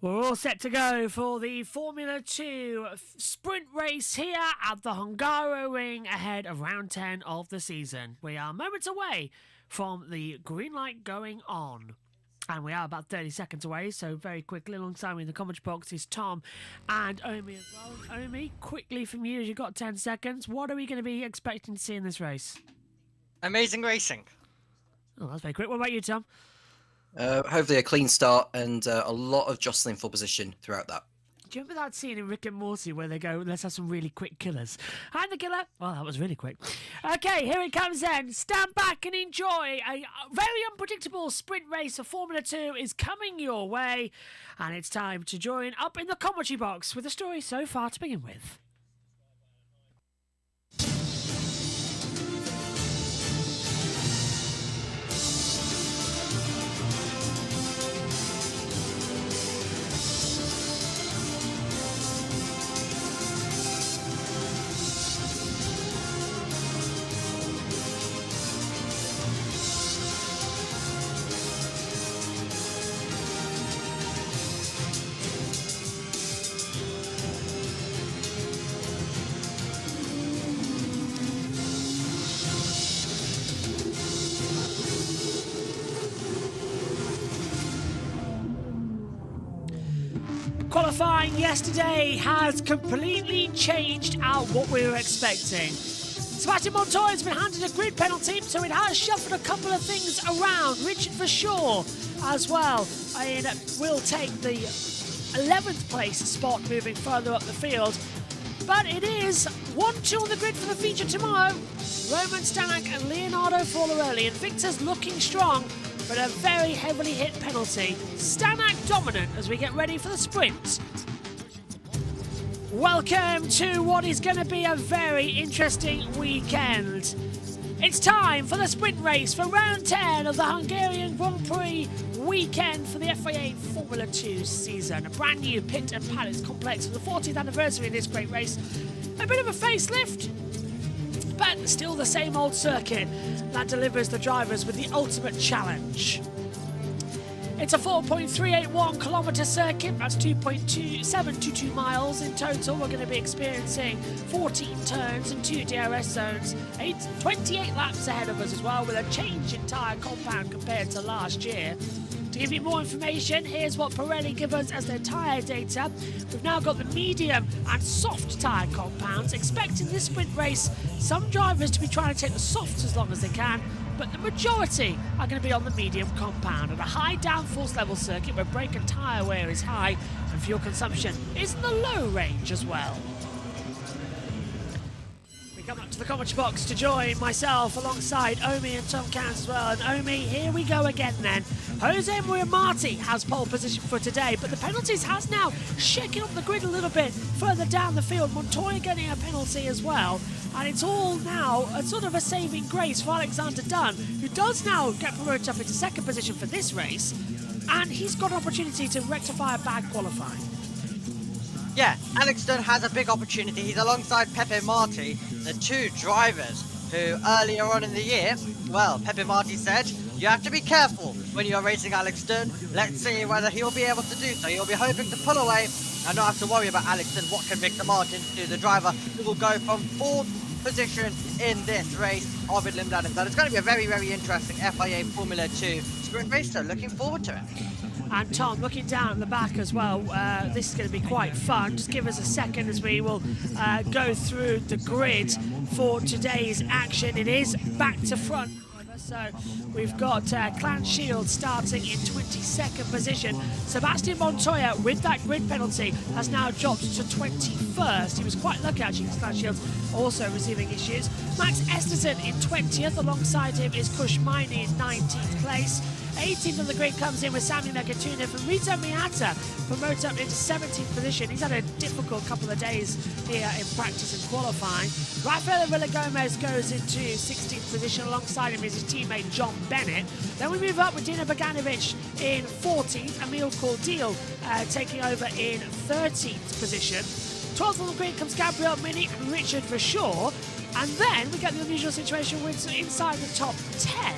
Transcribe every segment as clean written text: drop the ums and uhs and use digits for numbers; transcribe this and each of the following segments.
We're all set to go for the Formula 2 sprint race here at the Hungaroring ahead of round 10 of the season. We are moments away from the green light going on. And we are about 30 seconds away, so very quickly. Alongside me in the commentary box is Tom and Omi as well. Omi, quickly from you, as you've got 10 seconds. What are we going to be expecting to see in this race? Amazing racing. Oh, that's very quick. What about you, Tom? Hopefully a clean start and a lot of jostling for position throughout that. Do you remember that scene in Rick and Morty where they go, let's have some really quick killers? I'm the killer. Well, that was really quick. Okay, here it comes then. Stand back and enjoy. A very unpredictable sprint race for Formula 2 is coming your way. And it's time to join up in the commentary box with the story so far to begin with. Qualifying yesterday has completely changed out what we were expecting. Sebastian Montoya has been handed a grid penalty, so it has shuffled a couple of things around. Richard Verschoor as well will take the 11th place spot moving further up the field. But it is 1-2 on the grid for the feature tomorrow. Roman Stanek and Leonardo Forlarelli, and Victor's looking strong, but a very heavily hit penalty. Stanek dominant as we get ready for the sprint. Welcome to what is going to be a very interesting weekend. It's time for the sprint race for round 10 of the Hungarian Grand Prix weekend for the FIA Formula 2 season. A brand new pit and palace complex for the 40th anniversary of this great race. A bit of a facelift, but still the same old circuit that delivers the drivers with the ultimate challenge. It's a 4.381 kilometre circuit, that's 2.722 miles in total. We're going to be experiencing 14 turns and 2 DRS zones, 28 laps ahead of us as well, with a change in tyre compound compared to last year. To give you more information, here's what Pirelli give us as their tyre data. We've now got the medium and soft tyre compounds. Expecting this sprint race, some drivers to be trying to take the softs as long as they can, but the majority are going to be on the medium compound at a high downforce level circuit where brake and tyre wear is high and fuel consumption is in the low range as well. We come up to the commentary box to join myself alongside Omi and Tom Cairns as well. And Omi, here we go again then. Jose Maria Marti has pole position for today, but the penalties has now shaken up the grid a little bit further down the field. Montoya getting a penalty as well. And it's all now a sort of a saving grace for Alexander Dunn, who does now get promoted up into second position for this race. And he's got an opportunity to rectify a bad qualifying. Yeah, Alex Dunn has a big opportunity. He's alongside Pepe Marti, the two drivers who earlier on in the year, well, Pepe Marti said, you have to be careful when you're racing Alex Dunn. Let's see whether he'll be able to do so. He'll be hoping to pull away and not have to worry about Alex Dunn. What can Victor Martin do? The driver who will go from 4th position in this race, Arvid Limdad. So it's going to be a very, very interesting FIA Formula 2 sprint race, so looking forward to it. And Tom, looking down at the back as well, this is going to be quite fun. Just give us a second as we will go through the grid for today's action. It is back to front. So we've got Clan Shield starting in 22nd position. Sebastian Montoya, with that grid penalty, has now dropped to 21st. He was quite lucky actually because Clan Shield's also receiving issues. Max Esterson in 20th. Alongside him is Kush Miney in 19th place. 18th on the grid comes in with Sami Nagatuna from Rito Miata, promoted up into 17th position. He's had a difficult couple of days here in practice and qualifying. Rafael Villagomez goes into 16th position. Alongside him is his teammate John Bennett. Then we move up with Dino Boganovic in 14th. Emil Cordeal taking over in 13th position. 12th on the grid comes Gabriel Mini and Richard Verschoor. And then we get the unusual situation with inside the top 10.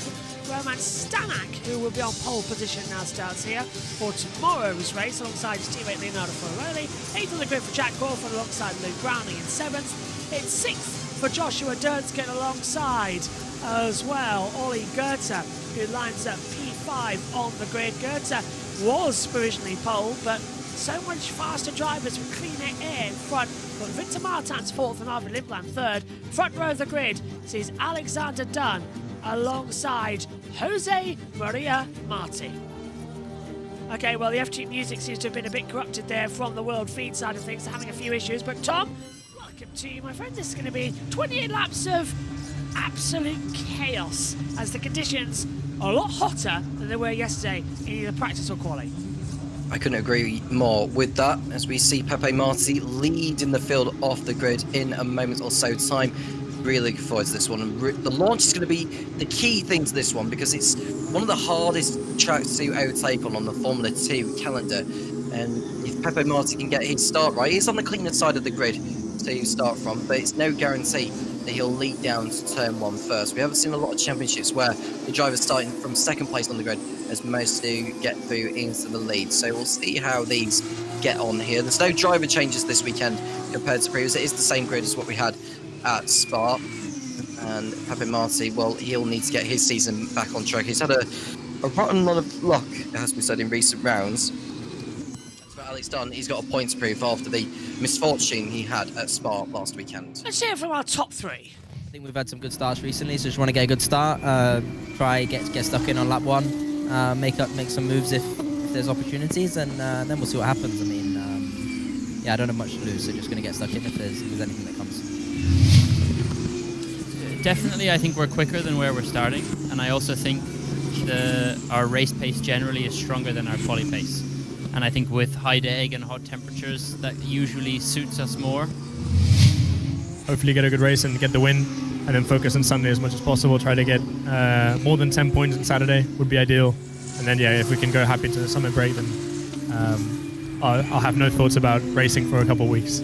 Roman Stanak, who will be on pole position now, starts here for tomorrow's race alongside his teammate Leonardo Ferrari. 8th on the grid for Jack Crawford alongside Luke Browning in 7th. It's 6th for Joshua Dunskin alongside as well Ollie Goethe, who lines up P5 on the grid. Goethe was provisionally pole, but so much faster drivers with cleaner air in front. But Victor Martins 4th and Arvid Lindblad 3rd. Front row of the grid sees Alexander Dunn alongside Jose Maria Marti. Okay, well, the F2 music seems to have been a bit corrupted there from the world feed side of things, having a few issues. But Tom, welcome to you, my friend. This is going to be 28 laps of absolute chaos as the conditions are a lot hotter than they were yesterday in either practice or quali. I couldn't agree more with that, as we see Pepe Marti lead in the field off the grid in a moment or so time. Really looking forward to this one. And the launch is going to be the key thing to this one, because it's one of the hardest tracks to overtake on the Formula 2 calendar. And if Pepe Marti can get his start right, he's on the cleaner side of the grid to start from, but it's no guarantee that he'll lead down to turn 1 first. We haven't seen a lot of championships where the driver's starting from 2nd place on the grid as most do get through into the lead. So we'll see how these get on here. There's no driver changes this weekend compared to previous. It is the same grid as what we had at Spa. And Pepe Marti, well, he'll need to get his season back on track. He's had a rotten lot of luck, it has to be said, in recent rounds. That's what Alex Dunn. He's got a points proof after the misfortune he had at Spa last weekend. Let's hear from our top 3. I think we've had some good starts recently, so just want to get a good start. Try get stuck in on lap 1, make some moves if there's opportunities, and then we'll see what happens. I mean, yeah, I don't have much to lose, so just going to get stuck in if there's anything that comes. Definitely, I think we're quicker than where we're starting, and I also think our race pace generally is stronger than our quali pace. And I think with high dag and hot temperatures, that usually suits us more. Hopefully get a good race and get the win, and then focus on Sunday as much as possible. Try to get more than 10 points on Saturday would be ideal. And then, yeah, if we can go happy to the summer break, then I'll have no thoughts about racing for a couple of weeks.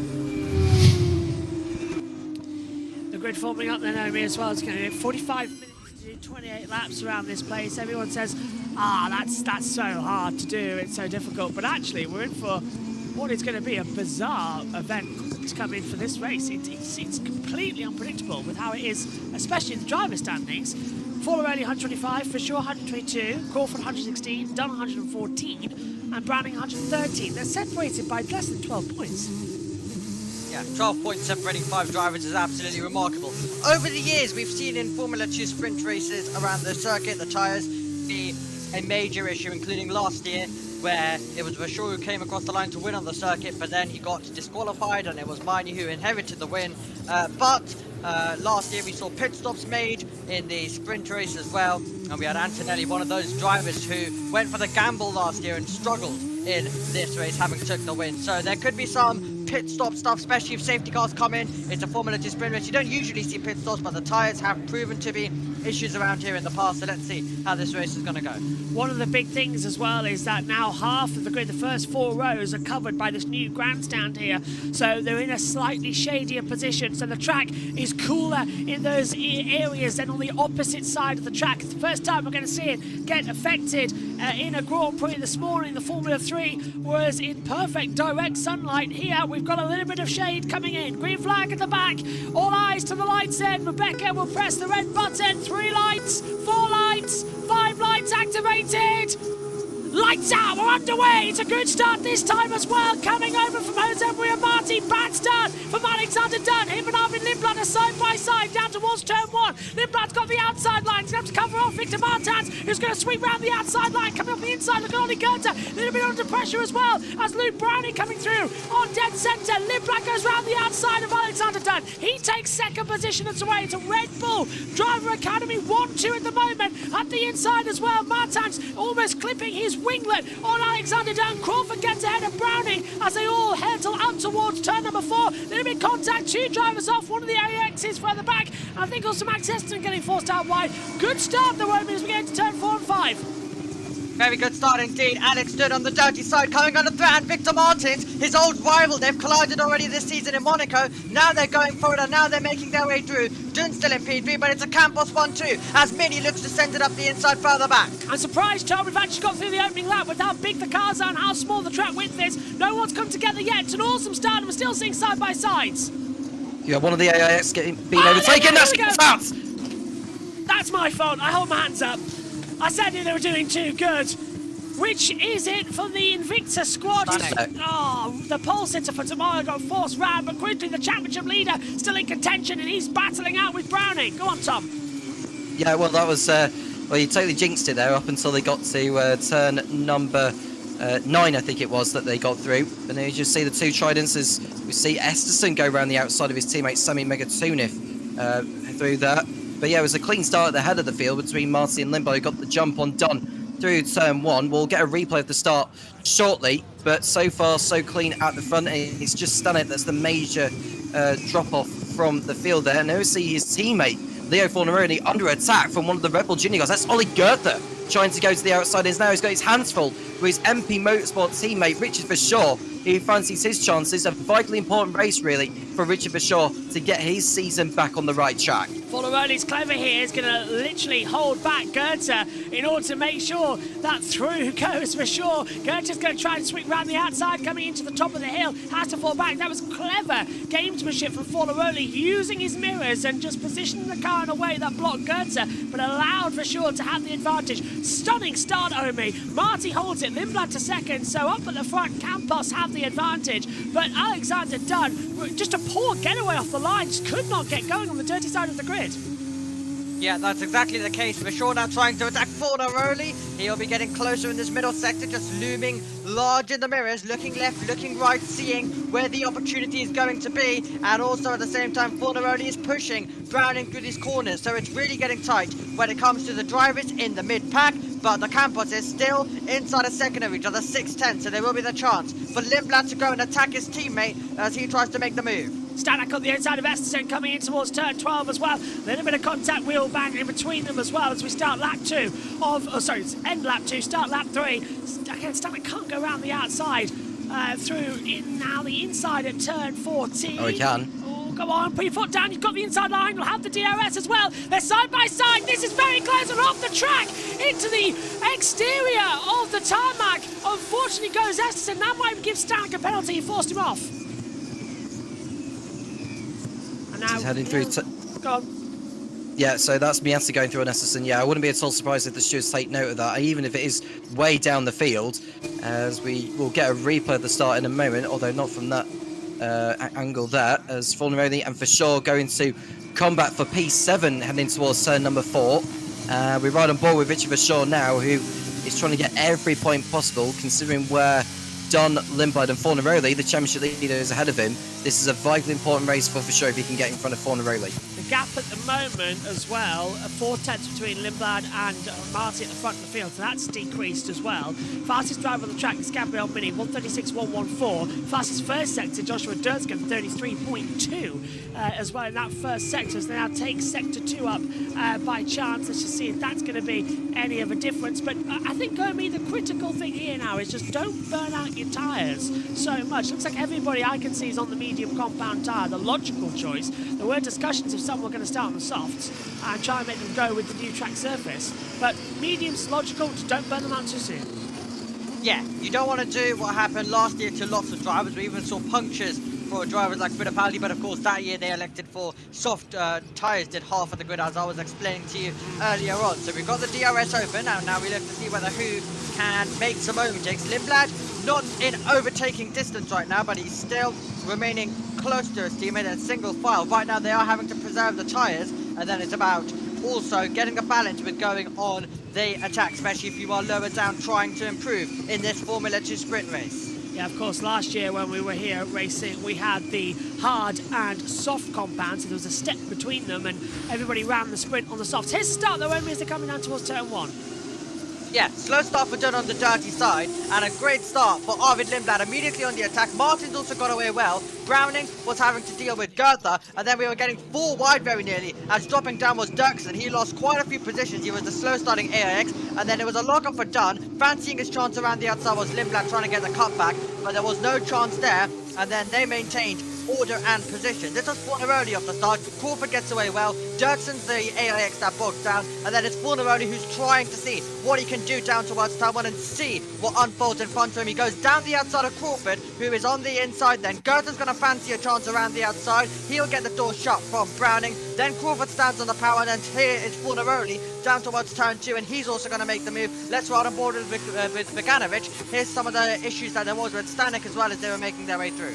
Grid forming up then, Naomi, as well. It's going to be 45 minutes to do 28 laps around this place. Everyone says, that's so hard to do, it's so difficult. But actually, we're in for what is going to be a bizarre event to come in for this race. It's completely unpredictable with how it is, especially in the driver standings. Forlarelli 125, Verschoor 122, Crawford 116, Dunn 114, and Browning 113. They're separated by less than 12 points. Yeah, 12 points separating 5 drivers is absolutely remarkable. Over the years, we've seen in Formula 2 sprint races around the circuit, the tyres be a major issue, including last year, where it was Verschoor who came across the line to win on the circuit, but then he got disqualified, and it was Miney who inherited the win. But last year we saw pit stops made in the sprint race as well, and we had Antonelli, one of those drivers who went for the gamble last year and struggled in this race, having took the win. So there could be some pit stop stuff, especially if safety cars come in. It's a Formula 2 sprint race. You don't usually see pit stops, but the tyres have proven to be issues around here in the past, so let's see how this race is going to go. One of the big things as well is that now half of the grid, the first 4 rows, are covered by this new grandstand here, so they're in a slightly shadier position, so the track is cooler in those areas than on the opposite side of the track. It's the first time we're going to see it get affected in a Grand Prix this morning. The Formula 3 was in perfect direct sunlight. Here we've got a little bit of shade coming in. Green flag at the back. All eyes to the lights end. Rebecca will press the red button. 3 lights, 4 lights, 5 lights activated. Lights out, we're underway. It's a good start this time as well. Coming over from Jose Maria Marti. Marty. Bad start from Alexander Dunn. Him and Arvin Lindblad are side by side down towards turn 1. Lindblad's got the outside line. He's going to have to cover off Victor Martans, who's going to sweep round the outside line. Coming up the inside, look at Ollie Goethe. A little bit under pressure as well as Luke Browning coming through on dead centre. Lindblad goes round the outside of Alexander Dunn. He takes second position and away to Red Bull Driver Academy 1-2 at the moment. At the inside as well, Martans almost clipping his winglet on Alexander Dunn. Crawford gets ahead of Browning as they all head up towards turn number 4. Little bit of contact, 2 drivers off, one of the AX is further back. And I think also Max Heston getting forced out wide. Good start though, as we get into turn 4 and 5. Very good start indeed. Alex Dunn on the dirty side, coming under threat, and Victor Martins, his old rival. They've collided already this season in Monaco. Now they're going forward, and now they're making their way through. Dunn's still in P3, but it's a Campos 1-2, as Mini looks to send it up the inside further back. I'm surprised, Tom, we've actually got through the opening lap with how big the cars are and how small the track width is. No one's come together yet. It's an awesome start, and we're still seeing side-by-sides. You have one of the AIX being overtaken. That's out. That's my fault. I hold my hands up. I said they were doing too good. Which is it for the Invicta squad? Oh, the pole sitter for tomorrow got forced round, but quickly the championship leader still in contention, and he's battling out with Browning. Go on, Tom. Yeah, well, that was... well, you totally jinxed it there up until they got to turn number 9, I think it was, that they got through. And then you just see the 2 Tridents as we see Esterson go around the outside of his teammate Sami Megatunif through that. But yeah, it was a clean start at the head of the field between Marty and Limbo, who got the jump on Dunn through turn 1. We'll get a replay of the start shortly, but so far so clean at the front. It's just stunning. That's the major drop-off from the field there. And now we see his teammate, Leo Forneroni, under attack from one of the Red Bull Junior guys. That's Ollie Goethe trying to go to the outside. Now he's got his hands full with his MP Motorsports teammate, Richard Verschaw, who fancies his chances. A vitally important race, really, for Richard Verschaw to get his season back on the right track. Forneroni's clever here. He's going to literally hold back Goethe in order to make sure that through goes Verschaw. Goethe's going to try and sweep round the outside, coming into the top of the hill. Has to fall back. That was clever gamesmanship from Forneroni, using his mirrors and just positioning the car in a way that blocked Goethe, but allowed Verschaw to have the advantage. Stunning start, Omi. Marty holds it. Lindblad to second. So up at the front, Campos have the advantage. But Alexander Dunn, just a poor getaway off the line, just could not get going on the dirty side of the grid. Yeah, that's exactly the case. Verschaw now trying to attack Forneroni. He'll be getting closer in this middle sector, just looming large in the mirrors, looking left, looking right, seeing where the opportunity is going to be. And also at the same time, Forneroni is pushing Browning through these corners. So it's really getting tight when it comes to the drivers in the mid-pack. But the Campos is still inside a secondary, just a 6-10, so there will be the chance for Lindblad to go and attack his teammate as he tries to make the move. Stanek on the inside of Esterson coming in towards turn 12 as well. A little bit of contact wheel bang in between them as well as we start lap 2 of, oh sorry, it's end lap 2, start lap 3. Again, Stanek can't go around the outside through in now the inside at turn 14. Oh, he can. Oh, go on, put your foot down, you've got the inside line, you'll have the DRS as well. They're side by side, this is very close and off the track into the exterior of the tarmac. Unfortunately goes Esterson, that might give Stanek a penalty, he forced him off. Now, he's heading through. Go on. Yeah, so that's Miata going through on Esterson. Yeah, I wouldn't be at all surprised if the stewards take note of that, even if it is way down the field, as we will get a replay at the start in a moment, although not from that angle there, as Forneroni and Verschaw going to combat for P7 heading towards turn number 4. We ride on board with Richard Verschaw now, who is trying to get every point possible, considering where Dunn, Lindblad and Forneroli, the championship leader, is ahead of him. This is a vitally important race for Verschaw if he can get in front of Forneroli. The gap at the moment as well, 4/10 between Lindblad and Marty at the front of the field, so that's decreased as well. Fastest driver on the track is Gabriel Mini, 136.114. Fastest first sector, Joshua Durskin, 33.2 as well in that first sector. So they now take sector 2 up by chance. Let's just see if that's going to be any of a difference. But I think, Gomi, the critical thing here now is just don't burn out your tyres so much. Looks like everybody I can see is on the medium compound tyre, the logical choice. There were discussions if some were going to start on the softs and try and make them go with the new track surface. But medium's logical, just don't burn them out too soon. Yeah, you don't want to do what happened last year to lots of drivers. We even saw punctures for drivers like Fittipaldi, but of course that year they elected for soft tyres, did half of the grid as I was explaining to you earlier on. So we've got the DRS open, and now we look to see whether who can make some overtakes. Lindblad not in overtaking distance right now, but he's still remaining close to his teammate in single file. Right now they are having to preserve the tyres, and then it's about also getting a balance with going on the attack, especially if you are lower down trying to improve in this Formula 2 sprint race. Yeah, of course, last year when we were here racing, we had the hard and soft compounds, so there was a step between them, and everybody ran the sprint on the softs. Here's the start, though, Emily, as they're coming down towards turn 1. Yeah, slow start for Dunn on the dirty side, and a great start for Arvid Lindblad immediately on the attack. Martin's also got away well. Browning was having to deal with Goethe, and then we were getting 4 wide very nearly, as dropping down was Dirksen. He lost quite a few positions. He was the slow starting AIX, and then it was a lock-up for Dunn. Fancying his chance around the outside was Lindblad trying to get the cutback, but there was no chance there, and then they maintained order and position. This was Fornaroli off the start. Crawford gets away well. Dirksen's the AIX that bogs down, and then it's Fornaroli who's trying to see what he can do down towards turn 1 and see what unfolds in front of him. He goes down the outside of Crawford, who is on the inside then. Goethe's going to fancy a chance around the outside. He'll get the door shut from Browning. Then Crawford stands on the power, and then here is Fornaroli down towards turn 2, and he's also going to make the move. Let's ride on board with Viganovic. Here's some of the issues that there was with Stanek as well as they were making their way through.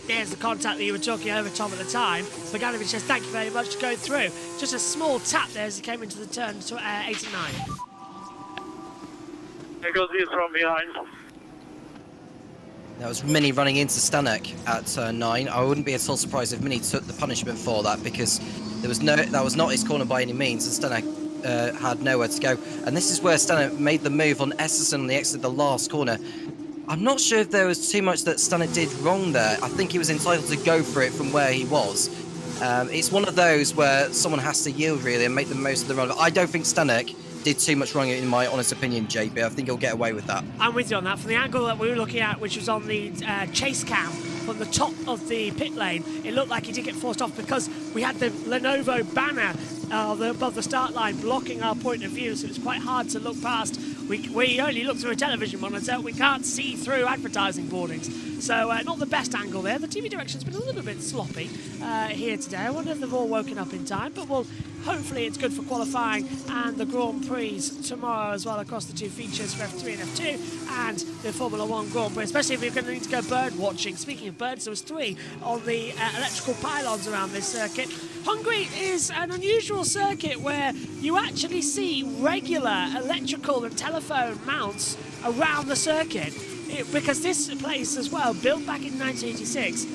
There's the contact that you were talking over, Tom, at the time. Viganovic says thank you very much for going through. Just a small tap there as he came into the turn to 8 and 9. There goes he from behind. That was Mini running into Stanek at turn 9. I wouldn't be at all surprised if Mini took the punishment for that, because that was not his corner by any means, and Stanek had nowhere to go. And this is where Stanek made the move on Esserson on the exit of the last corner. I'm not sure if there was too much that Stanek did wrong there. I think he was entitled to go for it from where he was. It's one of those where someone has to yield really and make the most of the run. I don't think Stanek did too much wrong in my honest opinion, JB. I think he'll get away with that. I'm with you on that. From the angle that we were looking at, which was on the chase cam from the top of the pit lane, it looked like he did get forced off because we had the Lenovo banner above the start line blocking our point of view, so it was quite hard to look past. We only look through a television monitor. We can't see through advertising boardings. So not the best angle there. The TV direction's been a little bit sloppy here today. I wonder if they've all woken up in time, but hopefully it's good for qualifying and the Grand Prix tomorrow as well across the 2 features for F3 and F2 and the Formula 1 Grand Prix, especially if we're going to need to go bird watching. Speaking of birds, there was 3 on the electrical pylons around this circuit. Hungary is an unusual circuit where you actually see regular electrical and telephone mounts around the circuit. Because this place as well, built back in 1986,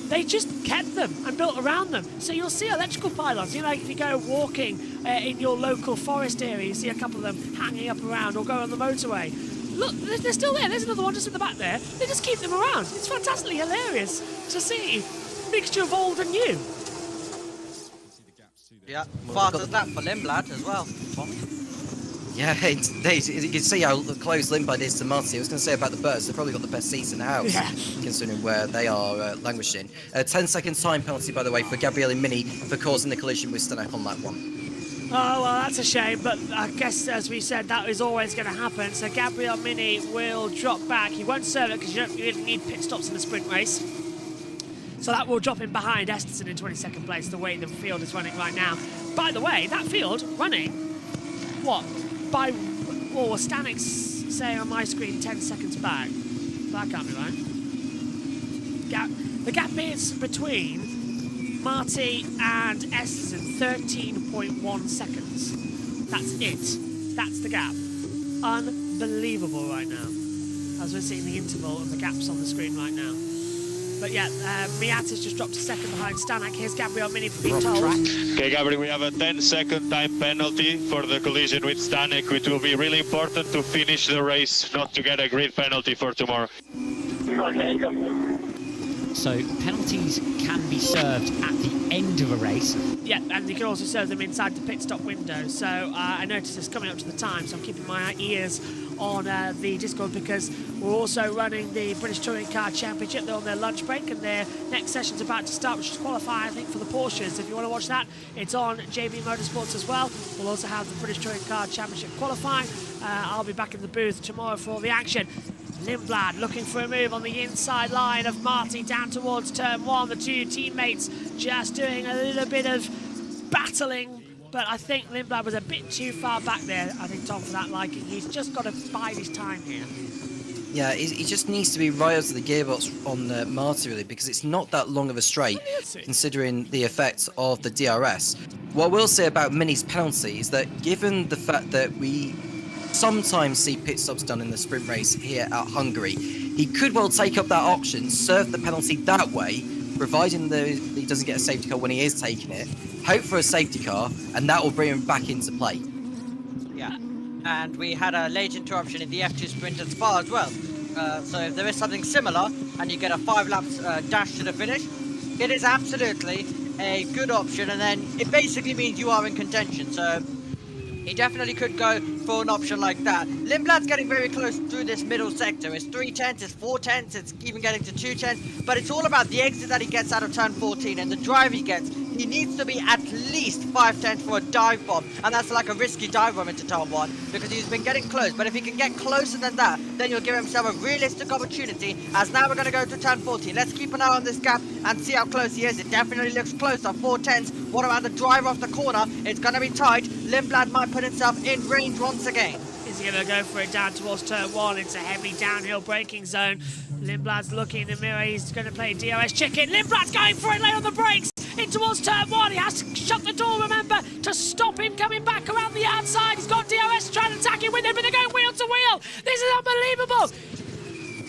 they just kept them and built around them. So you'll see electrical pylons. You know, like if you go walking in your local forest area, you see a couple of them hanging up around, or go on the motorway. Look, they're still there. There's another one just in the back there. They just keep them around. It's fantastically hilarious to see. Mixture of old and new. Yeah, fast as that for Lindblad as well, Tom. Yeah, indeed. You can see how close Lindblad is to Marty. I was going to say about the birds, they've probably got the best seats in the house, considering where they are languishing. 10-second time penalty, by the way, for Gabriele Mini for causing the collision with Stanek on that one. Oh, well, that's a shame, but I guess, as we said, that is always going to happen. So Gabriele Mini will drop back. He won't serve it because you don't really need pit stops in a sprint race. So that will drop him behind Esterson in 22nd place, the way the field is running right now. By the way, that field running, what? By, or Stanek's saying on my screen 10 seconds back. That can't be right. The gap is between Marty and Esterson 13.1 seconds. That's it. That's the gap. Unbelievable right now. As we're seeing the interval of the gaps on the screen right now. But yeah, Miat has just dropped a second behind Stanek. Here's Gabriele Mini being told. Okay, Gabriel, we have a 10-second time penalty for the collision with Stanek, which will be really important to finish the race, not to get a grid penalty for tomorrow. So penalties can be served at the end of a race. Yeah, and you can also serve them inside the pit stop window. So I noticed it's coming up to the time, so I'm keeping my ears on the Discord because we're also running the British Touring Car Championship. They're on their lunch break and their next session's about to start, which is qualifying, I think, for the Porsches. If you want to watch that, it's on JB Motorsports as well. We'll also have the British Touring Car Championship qualifying. I'll be back in the booth tomorrow for the action. Lindblad looking for a move on the inside line of Marty down towards turn 1. The two teammates just doing a little bit of battling, but I think Lindblad was a bit too far back there, I think, Tom, for that liking. He's just got to bide his time here. Yeah, he just needs to be right up to the gearbox on Marty, really, because it's not that long of a straight, considering the effects of the DRS. What I will say about Mini's penalty is that given the fact that we sometimes see pit stops done in the sprint race here at Hungary, he could well take up that option, serve the penalty that way, providing that he doesn't get a safety car when he is taking it, hope for a safety car, and that will bring him back into play. Yeah, and we had a late interruption in the F2 sprint at Spa as well. So if there is something similar and you get a 5 laps dash to the finish, it is absolutely a good option, and then it basically means you are in contention. So he definitely could go for an option like that. Lindblad's getting very close through this middle sector. It's 3 tenths, it's 4 tenths, it's even getting to 2 tenths, but it's all about the exit that he gets out of turn 14 and the drive he gets. He needs to be at least 5 tenths for a dive bomb, and that's like a risky dive bomb into turn 1 because he's been getting close. But if he can get closer than that, then you'll give himself a realistic opportunity. As now we're going to go to turn 14. Let's keep an eye on this gap and see how close he is. It definitely looks closer, 4 tenths. What about the drive off the corner? It's going to be tight. Lindblad might put himself in range once again. Is he going to go for it down towards turn 1? It's a heavy downhill braking zone. Lindblad's looking in the mirror. He's going to play DRS chicken. Lindblad's going for it, late on the brakes. In towards turn 1. He has to shut the door, remember, to stop him coming back around the outside. He's got DRS trying to attack him with him, but they're going wheel to wheel. This is unbelievable.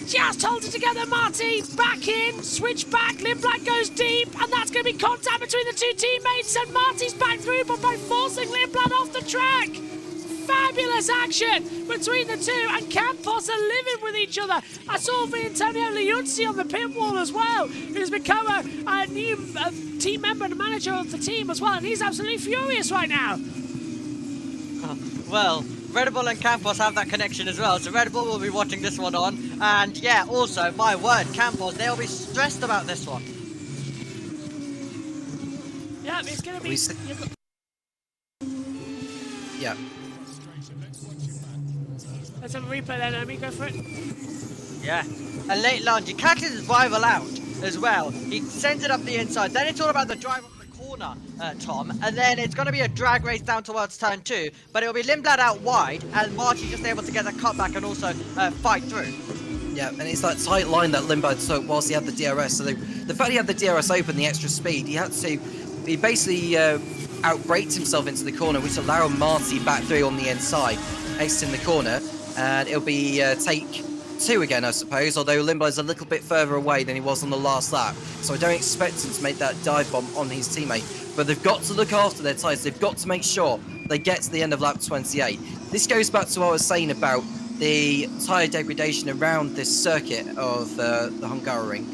Just hold it together, Marty. Back in, switch back. Lindblad goes deep, and that's going to be contact between the two teammates. And Marty's back through, but by forcing Lindblad off the track. Fabulous action between the two, and Campos are living with each other. I saw Antonio Liuzzi on the pit wall as well, who's become a new team member and manager of the team as well, and he's absolutely furious right now. Well, Red Bull and Campos have that connection as well, so Red Bull will be watching this one on. And yeah, also, my word, Campos, they'll be stressed about this one. Yeah, it's going to be... Yeah. Let's have a replay then, let me go for it. Yeah, a late launch. He catches his rival out as well. He sends it up the inside. Then it's all about the drive off the corner, Tom. And then it's going to be a drag race down towards turn 2. But it'll be Lindblad out wide, and Marty just able to get a cutback and also fight through. Yeah, and it's that tight line that Lindblad took whilst he had the DRS. So the fact he had the DRS open, the extra speed, he basically outbraked himself into the corner, which allowed Marty back through on the inside, exiting the corner. And it'll be take 2 again, I suppose, although Lindblad's a little bit further away than he was on the last lap. So I don't expect him to make that dive bomb on his teammate. But they've got to look after their tyres. They've got to make sure they get to the end of lap 28. This goes back to what I was saying about the tyre degradation around this circuit of the Hungaroring.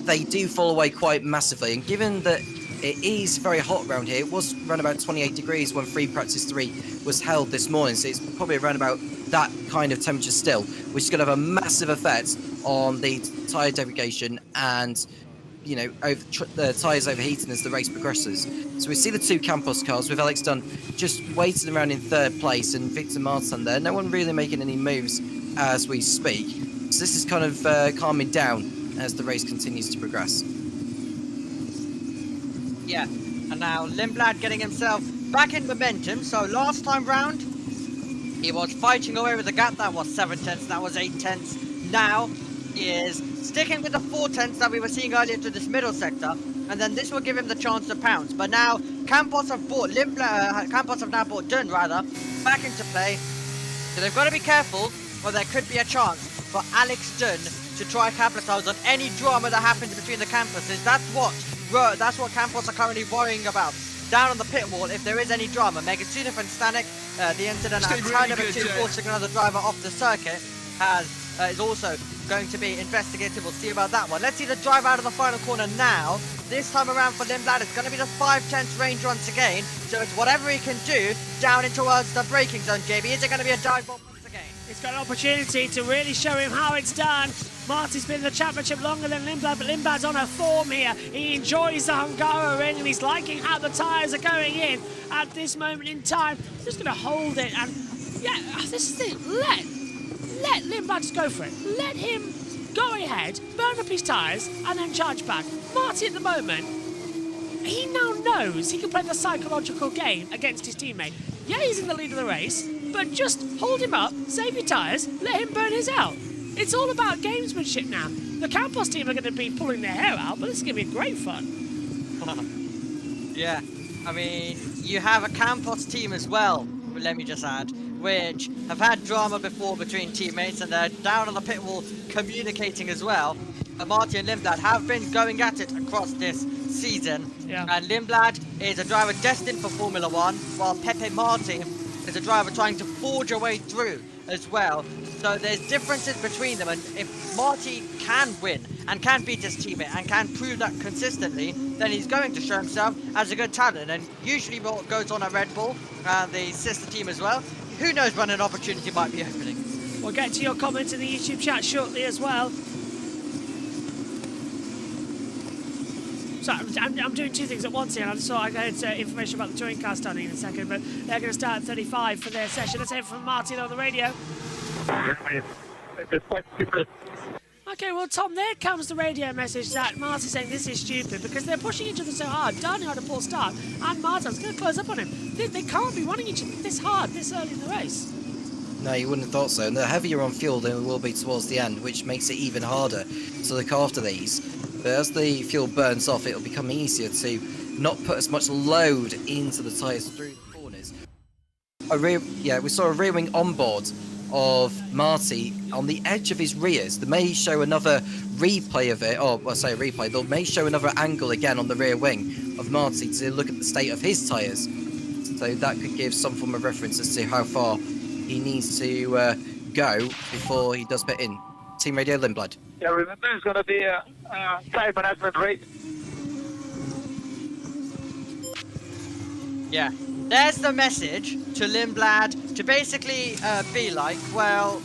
They do fall away quite massively. And given that it is very hot around here, it was around about 28 degrees when free practice 3 was held this morning. So it's probably around about that kind of temperature still, which is going to have a massive effect on the tyre degradation and, you know, the tyres overheating as the race progresses. So we see the 2 Campos cars with Alex Dunn just waiting around in 3rd place and Victor Martin there. No one really making any moves as we speak. So this is kind of calming down as the race continues to progress. Yeah, and now Lindblad getting himself back in momentum. So last time round, he was fighting away with the gap. That was 7 tenths, that was 8 tenths. Now he is sticking with the 4 tenths that we were seeing earlier to this middle sector, and then this will give him the chance to pounce. But now Campos have brought Campos have now brought Dunn back into play. So they've got to be careful, or there could be a chance for Alex Dunn to try capitalize on any drama that happens between the Camposes. That's what Campos are currently worrying about. Down on the pit wall, if there is any drama, Megatunov and Stanek, the incident at turn number 2 forcing another driver off the circuit, is also going to be investigated. We'll see about that one. Let's see the drive out of the final corner now. This time around for Lindblad, it's going to be the 5 tenths range once again. So it's whatever he can do down in towards the braking zone, JB. Is it going to be a dive bomb once again? It's got an opportunity to really show him how it's done. Marty's been in the championship longer than Lindblad, but Lindblad's on a form here. He enjoys the Hungaroring and he's liking how the tyres are going in at this moment in time. He's just going to hold it, and yeah, this is it. let Lindblad just go for it. Let him go ahead, burn up his tyres, and then charge back. Marty, at the moment, he now knows he can play the psychological game against his teammate. Yeah, he's in the lead of the race, but just hold him up, save your tyres, let him burn his out. It's all about gamesmanship now. The Campos team are going to be pulling their hair out, but this is going to be great fun. Yeah, I mean, you have a Campos team as well, let me just add, which have had drama before between teammates, and they're down on the pit wall communicating as well. Marty and Lindblad have been going at it across this season, and Lindblad is a driver destined for Formula 1, while Pepe Marti is a driver trying to forge a way through as well. So there's differences between them, and if Marty can win and can beat his teammate and can prove that consistently, then he's going to show himself as a good talent. And usually what goes on at Red Bull and the sister team as well, who knows when an opportunity might be opening. We'll get to your comments in the YouTube chat shortly as well. So I'm doing two things at once here. I just thought I'd get information about the touring car starting in a second, but they're going to start at 35 for their session. Let's hear from Martin on the radio. Okay, well, Tom, there comes the radio message that Martin's saying this is stupid because they're pushing each other so hard. Darnell had a poor start, and Martin's going to close up on him. They can't be running each other this hard this early in the race. No, you wouldn't have thought so. And they're heavier on fuel than it will be towards the end, which makes it even harder to look after these. But as the fuel burns off, it'll become easier to not put as much load into the tyres through the corners. We saw a rear wing onboard of Marty on the edge of his rears. They may show another replay of it, or I say a replay, they may show another angle again on the rear wing of Marty to look at the state of his tyres. So that could give some form of reference as to how far he needs to go before he does pit in. Team Radio Lindblad. Yeah, remember it's going to be a time management race. Yeah, there's the message to Lindblad to basically be like, well,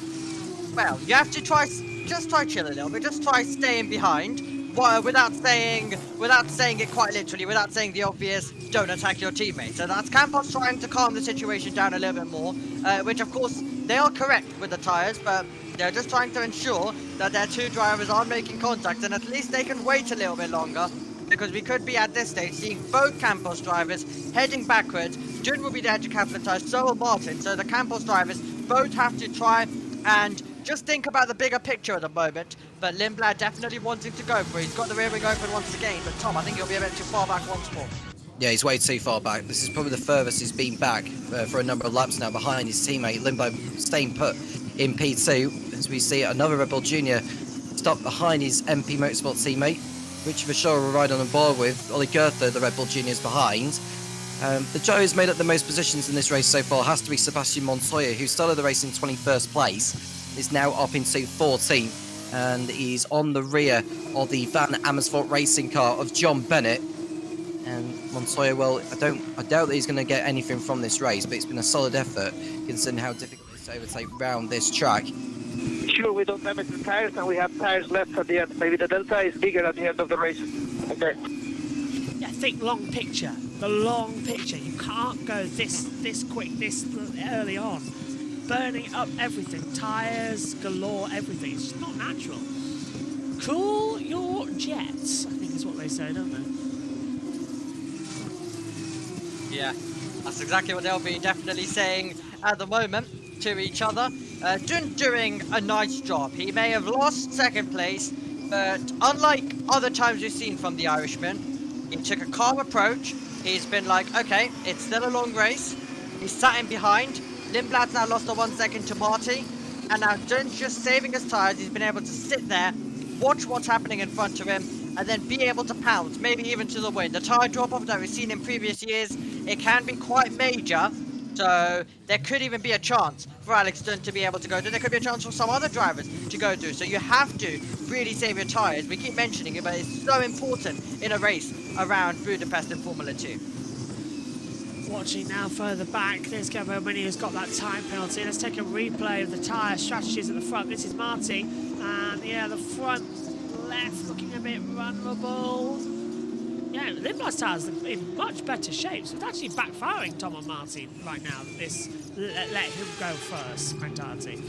you have to just try chill a little bit, just try staying behind, without saying it quite literally, without saying the obvious, don't attack your teammates. So that's Campos trying to calm the situation down a little bit more, which of course they are correct with the tyres, but they're just trying to ensure that their two drivers are making contact, and at least they can wait a little bit longer, because we could be at this stage seeing both Campos drivers heading backwards. Jun will be there to capitalize, so will Martin. So the Campos drivers both have to try and just think about the bigger picture at the moment. But Lindblad definitely wanting to go for it. He's got the rear wing open once again, but Tom, I think he'll be a bit too far back once more. Yeah, he's way too far back. This is probably the furthest he's been back for a number of laps now behind his teammate. Lindblad staying put in P2, as we see another Red Bull Junior stop behind his MP Motorsports teammate, which for sure will ride on board with. Ollie Goethe, the Red Bull Juniors behind. The Joe who's made up the most positions in this race so far has to be Sebastian Montoya, who started the race in 21st place, is now up into 14th, and he's on the rear of the Van Amersfoort racing car of John Bennett. And Montoya, well, I doubt that he's going to get anything from this race, but it's been a solid effort considering how difficult it is to overtake round this track. Sure, we don't damage the tires, and we have tires left at the end. Maybe the delta is bigger at the end of the race. Okay. Yeah, think long picture. The long picture. You can't go this quick, this early on. Burning up everything. Tyres, galore, everything. It's just not natural. Cool your jets, I think is what they say, don't they? Yeah, that's exactly what they'll be definitely saying at the moment to each other. Jun doing a nice job. He may have lost second place, but unlike other times we've seen from the Irishman, he took a calm approach. He's been like, okay, it's still a long race. He's sat in behind. Lindblad's now lost the 1 second to Marty, and now Jun's just saving his tyres. He's been able to sit there, watch what's happening in front of him, and then be able to pounce, maybe even to the win. The tyre drop-off that we've seen in previous years, it can be quite major, so there could even be a chance for Alex Dunn to be able to go through. There could be a chance for some other drivers to go through, so you have to really save your tyres. We keep mentioning it, but it's so important in a race around Budapest in Formula 2. Watching now further back, there's Gabo Mini who's got that time penalty. Let's take a replay of the tyre strategies at the front. This is Marty, and yeah, the front left looking a bit vulnerable. Yeah, Lindblad's tyres are in much better shape, so it's actually backfiring Tom and Marty right now that this let him go first mentality,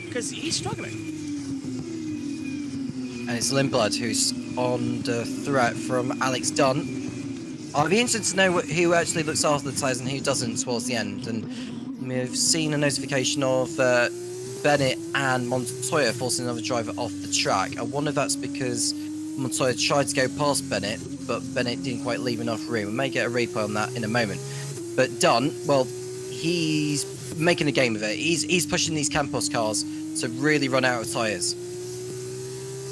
because he's struggling. And it's Lindblad who's on the threat from Alex Dunn. I'd be interested to know who actually looks after the tyres and who doesn't towards the end. And we've seen a notification of Bennett and Montoya forcing another driver off the track. I wonder if that's because Montoya tried to go past Bennett, but Bennett didn't quite leave enough room. We may get a replay on that in a moment. But Dunn, well, he's making a game of it. He's pushing these Campos cars to really run out of tyres.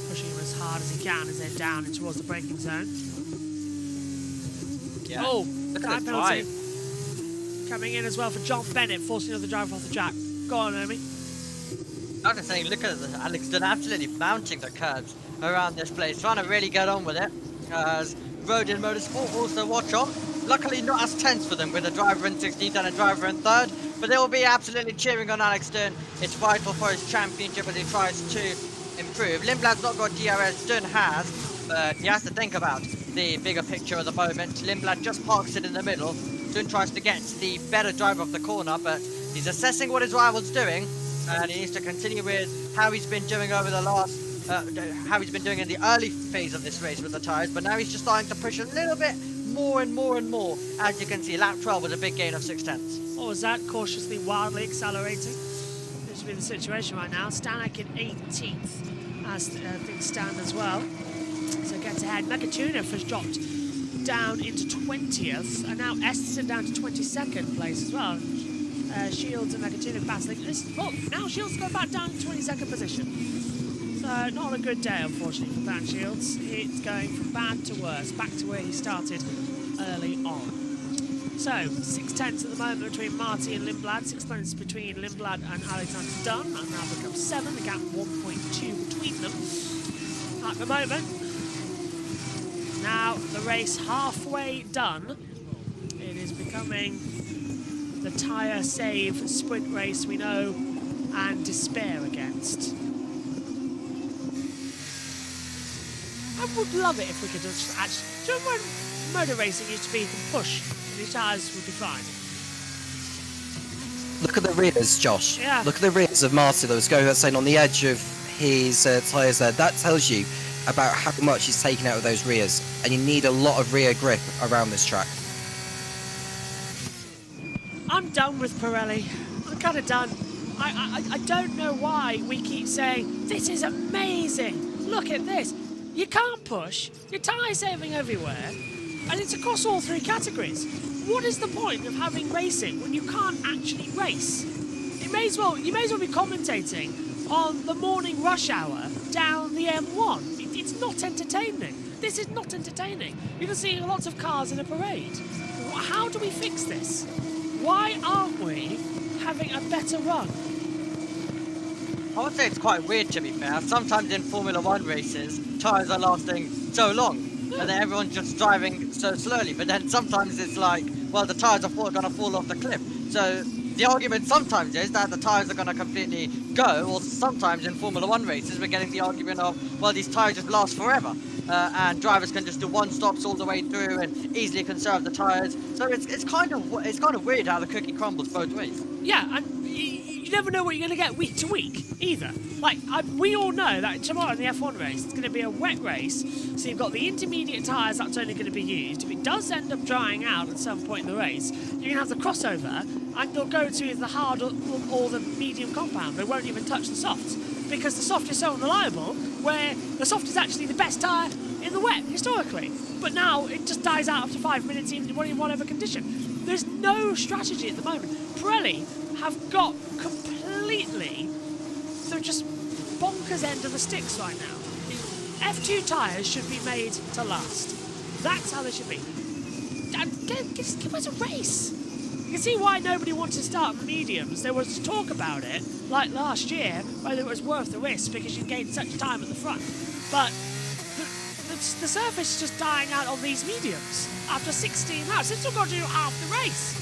Pushing him as hard as he can as they're down and towards the braking zone. Yeah. Oh, Look time at the penalty. drive. Coming in as well for John Bennett, forcing another driver off the track. Go on, Omi. I'm just saying, look at Alex Dunn absolutely mounting the curbs around this place, trying to really get on with it. As Rodin Motorsport also watch on. Luckily not as tense for them with a driver in 16th and a driver in 3rd, but they will be absolutely cheering on Alex Dunn. It's vital for his championship as he tries to improve. Lindblad's not got DRS, Dunn has, but he has to think about the bigger picture at the moment. Lindblad just parks it in the middle. Dunn tries to get the better driver of the corner, but he's assessing what his rival's doing, and he needs to continue with how he's been doing over the last, how he's been doing in the early phase of this race with the tyres, but now he's just starting to push a little bit more and more and more. As you can see, lap 12 was a big gain of 0.6. Or was that cautiously, wildly accelerating? This would be the situation right now. Stanek in 18th as things stand as well. So gets ahead. Megatuniff has dropped down into 20th, and now Esterson down to 22nd place as well. Shields and Megatuniff battling. Well, now Shields go back down to 22nd position. So not a good day, unfortunately, for Dan Shields. It's going from bad to worse, back to where he started early on. So 6/10 at the moment between Marty and Lindblad. 6 points between Lindblad and Alexander Dunn. That now becomes 7. The gap 1.2 between them at the moment. Now the race halfway done. It is becoming the tyre save sprint race we know and despair against. I would love it if we could just actually... Do you remember when motor racing used to be you can push and your tyres would be fine? Look at the rears, Josh. Yeah. Look at the rears of Marty that was going saying on the edge of his tyres there. That tells you about how much he's taken out of those rears, and you need a lot of rear grip around this track. I'm done with Pirelli. I'm kind of done. I don't know why we keep saying, this is amazing. Look at this. You can't push. You're tyre saving everywhere. And it's across all 3 categories. What is the point of having racing when you can't actually race? You may as well be commentating on the morning rush hour down the M1. It's not entertaining. This is not entertaining. You're just seeing lots of cars in a parade. How do we fix this? Why aren't we having a better run? I would say it's quite weird, to be fair. Sometimes in Formula 1 races, tyres are lasting so long, and then everyone's just driving so slowly. But then sometimes it's like, well, the tyres are going to fall off the cliff. So the argument sometimes is that the tyres are going to completely go, or sometimes in Formula 1 races, we're getting the argument of, well, these tyres just last forever. And drivers can just do one-stops all the way through and easily conserve the tyres. So it's kind of weird how the cookie crumbles both ways. Yeah, and you never know what you're going to get week to week either. Like, we all know that tomorrow in the F1 race, it's going to be a wet race, so you've got the intermediate tyres that's only going to be used. If it does end up drying out at some point in the race, you're going to have the crossover, and they'll go to either the hard or the medium compound. They won't even touch the softs, because the soft is so unreliable, where the soft is actually the best tyre in the wet, historically. But now it just dies out after 5 minutes, even in whatever condition. There's no strategy at the moment. Pirelli have got completely the just bonkers end of the sticks right now. F2 tyres should be made to last. That's how they should be. Just give us a race. You can see why nobody wants to start mediums. There was talk about it, like last year, whether it was worth the risk because you gained such time at the front. But the surface is just dying out on these mediums after 16 laps. They've still got to do half the race.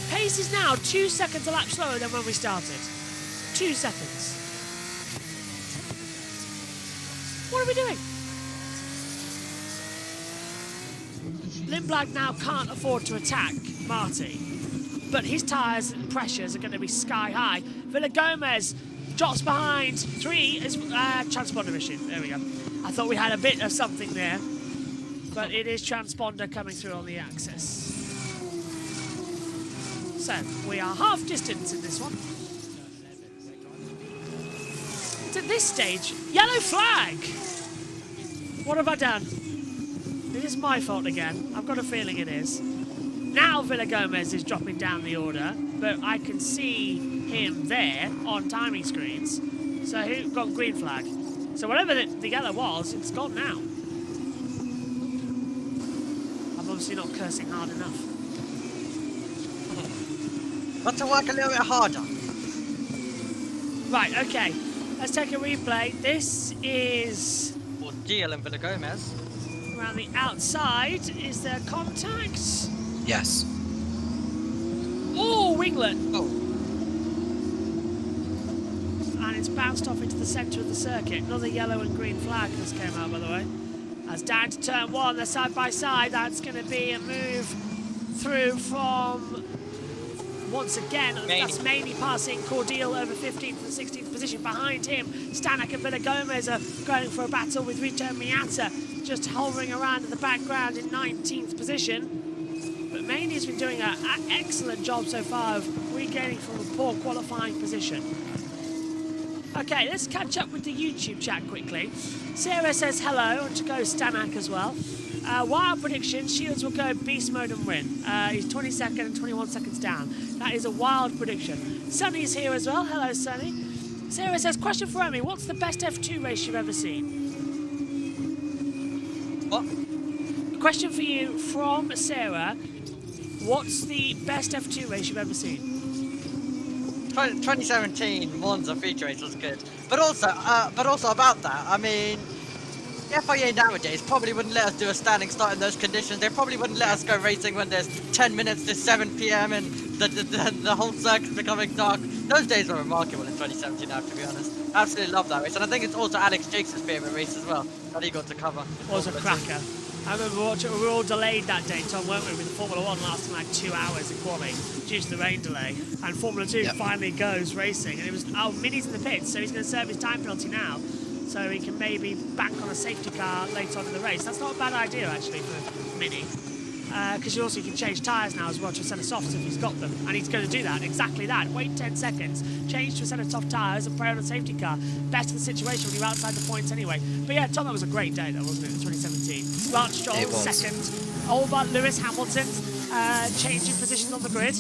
Pace is now 2 seconds a lap slower than when we started. 2 seconds. What are we doing? Lindblad now can't afford to attack Marty, but his tyres and pressures are going to be sky high. Villagomez drops behind. 3 is transponder mission. There we go. I thought we had a bit of something there, but it is transponder coming through on the axis. So we are half distance in this one. It's at this stage, yellow flag. What have I done? It is my fault again. I've got a feeling it is. Now Villagomez is dropping down the order, but I can see him there on timing screens. So who got green flag? So whatever the yellow was, it's gone now. I'm obviously not cursing hard enough. Got to work a little bit harder. Right, okay. Let's take a replay. This is Ordeal and Villagomez. around the outside. Is there contact? Yes. Oh, winglet. Oh, And it's bounced off into the centre of the circuit. Another yellow and green flag just came out, by the way. As down to turn 1, they're side by side. That's going to be a move through from, once again, that's Maney passing Cordeal over 15th and 16th position. Behind him, Stanek and Villagomez are going for a battle with Rito Miata, just hovering around in the background in 19th position. But Maney's been doing an excellent job so far of regaining from a poor qualifying position. Okay, let's catch up with the YouTube chat quickly. Sarah says hello, and to go Stanek as well. Wild prediction, Shields will go beast mode and win. He's 22nd and 21 seconds down. That is a wild prediction. Sunny's here as well. Hello, Sunny. Sarah says, question for Emmy, what's the best F2 race you've ever seen? what? A question for you from Sarah. What's the best F2 race you've ever seen? 2017 Monza feature race was good, but also about that, I mean, the FIA nowadays probably wouldn't let us do a standing start in those conditions. They probably wouldn't let us go racing when there's 10 minutes to 7 p.m. and the whole circuit's becoming dark. Those days were remarkable in 2017, I have to be honest. Absolutely love that race, and I think it's also Alex Jakes' favourite race as well that he got to cover. Was a cracker. I remember watching, we were all delayed that day, Tom, weren't we, with the Formula 1 lasting like 2 hours in quality due to the rain delay. And Formula 2 finally goes racing. And it was, Mini's in the pits, so he's going to serve his time penalty now. So he can maybe bank on a safety car later on in the race. That's not a bad idea, actually, for Mini. Because you also can change tyres now as well to a set of softs if he's got them. And he's going to do that, exactly that. Wait 10 seconds, change to a set of soft tyres and pray on a safety car. Best of the situation when you're outside the points anyway. But yeah, Tom, that was a great day, though, wasn't it, in 2017? Lance Stroll, second. All but Lewis Hamilton changing positions on the grid.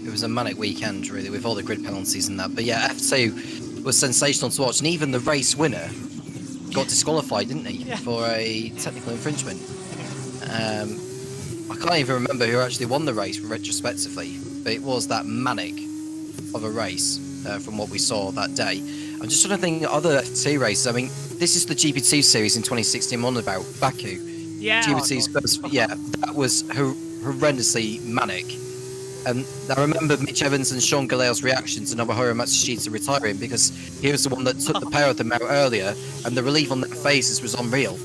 It was a manic weekend, really, with all the grid penalties and that. But yeah, F2 was sensational to watch, and even the race winner got disqualified, didn't he, for a technical infringement. I can't even remember who actually won the race retrospectively, but it was that manic of a race from what we saw that day. I'm just trying to think of other F2 races. I mean, this is the GP2 series in 2016 on about Baku. Yeah. GP2's first, that was horrendously manic. And I remember Mitch Evans and Sean Galeo's reaction to Nobuhiro Matsushita retiring, because he was the one that took the pair of them out earlier, and the relief on their faces was unreal.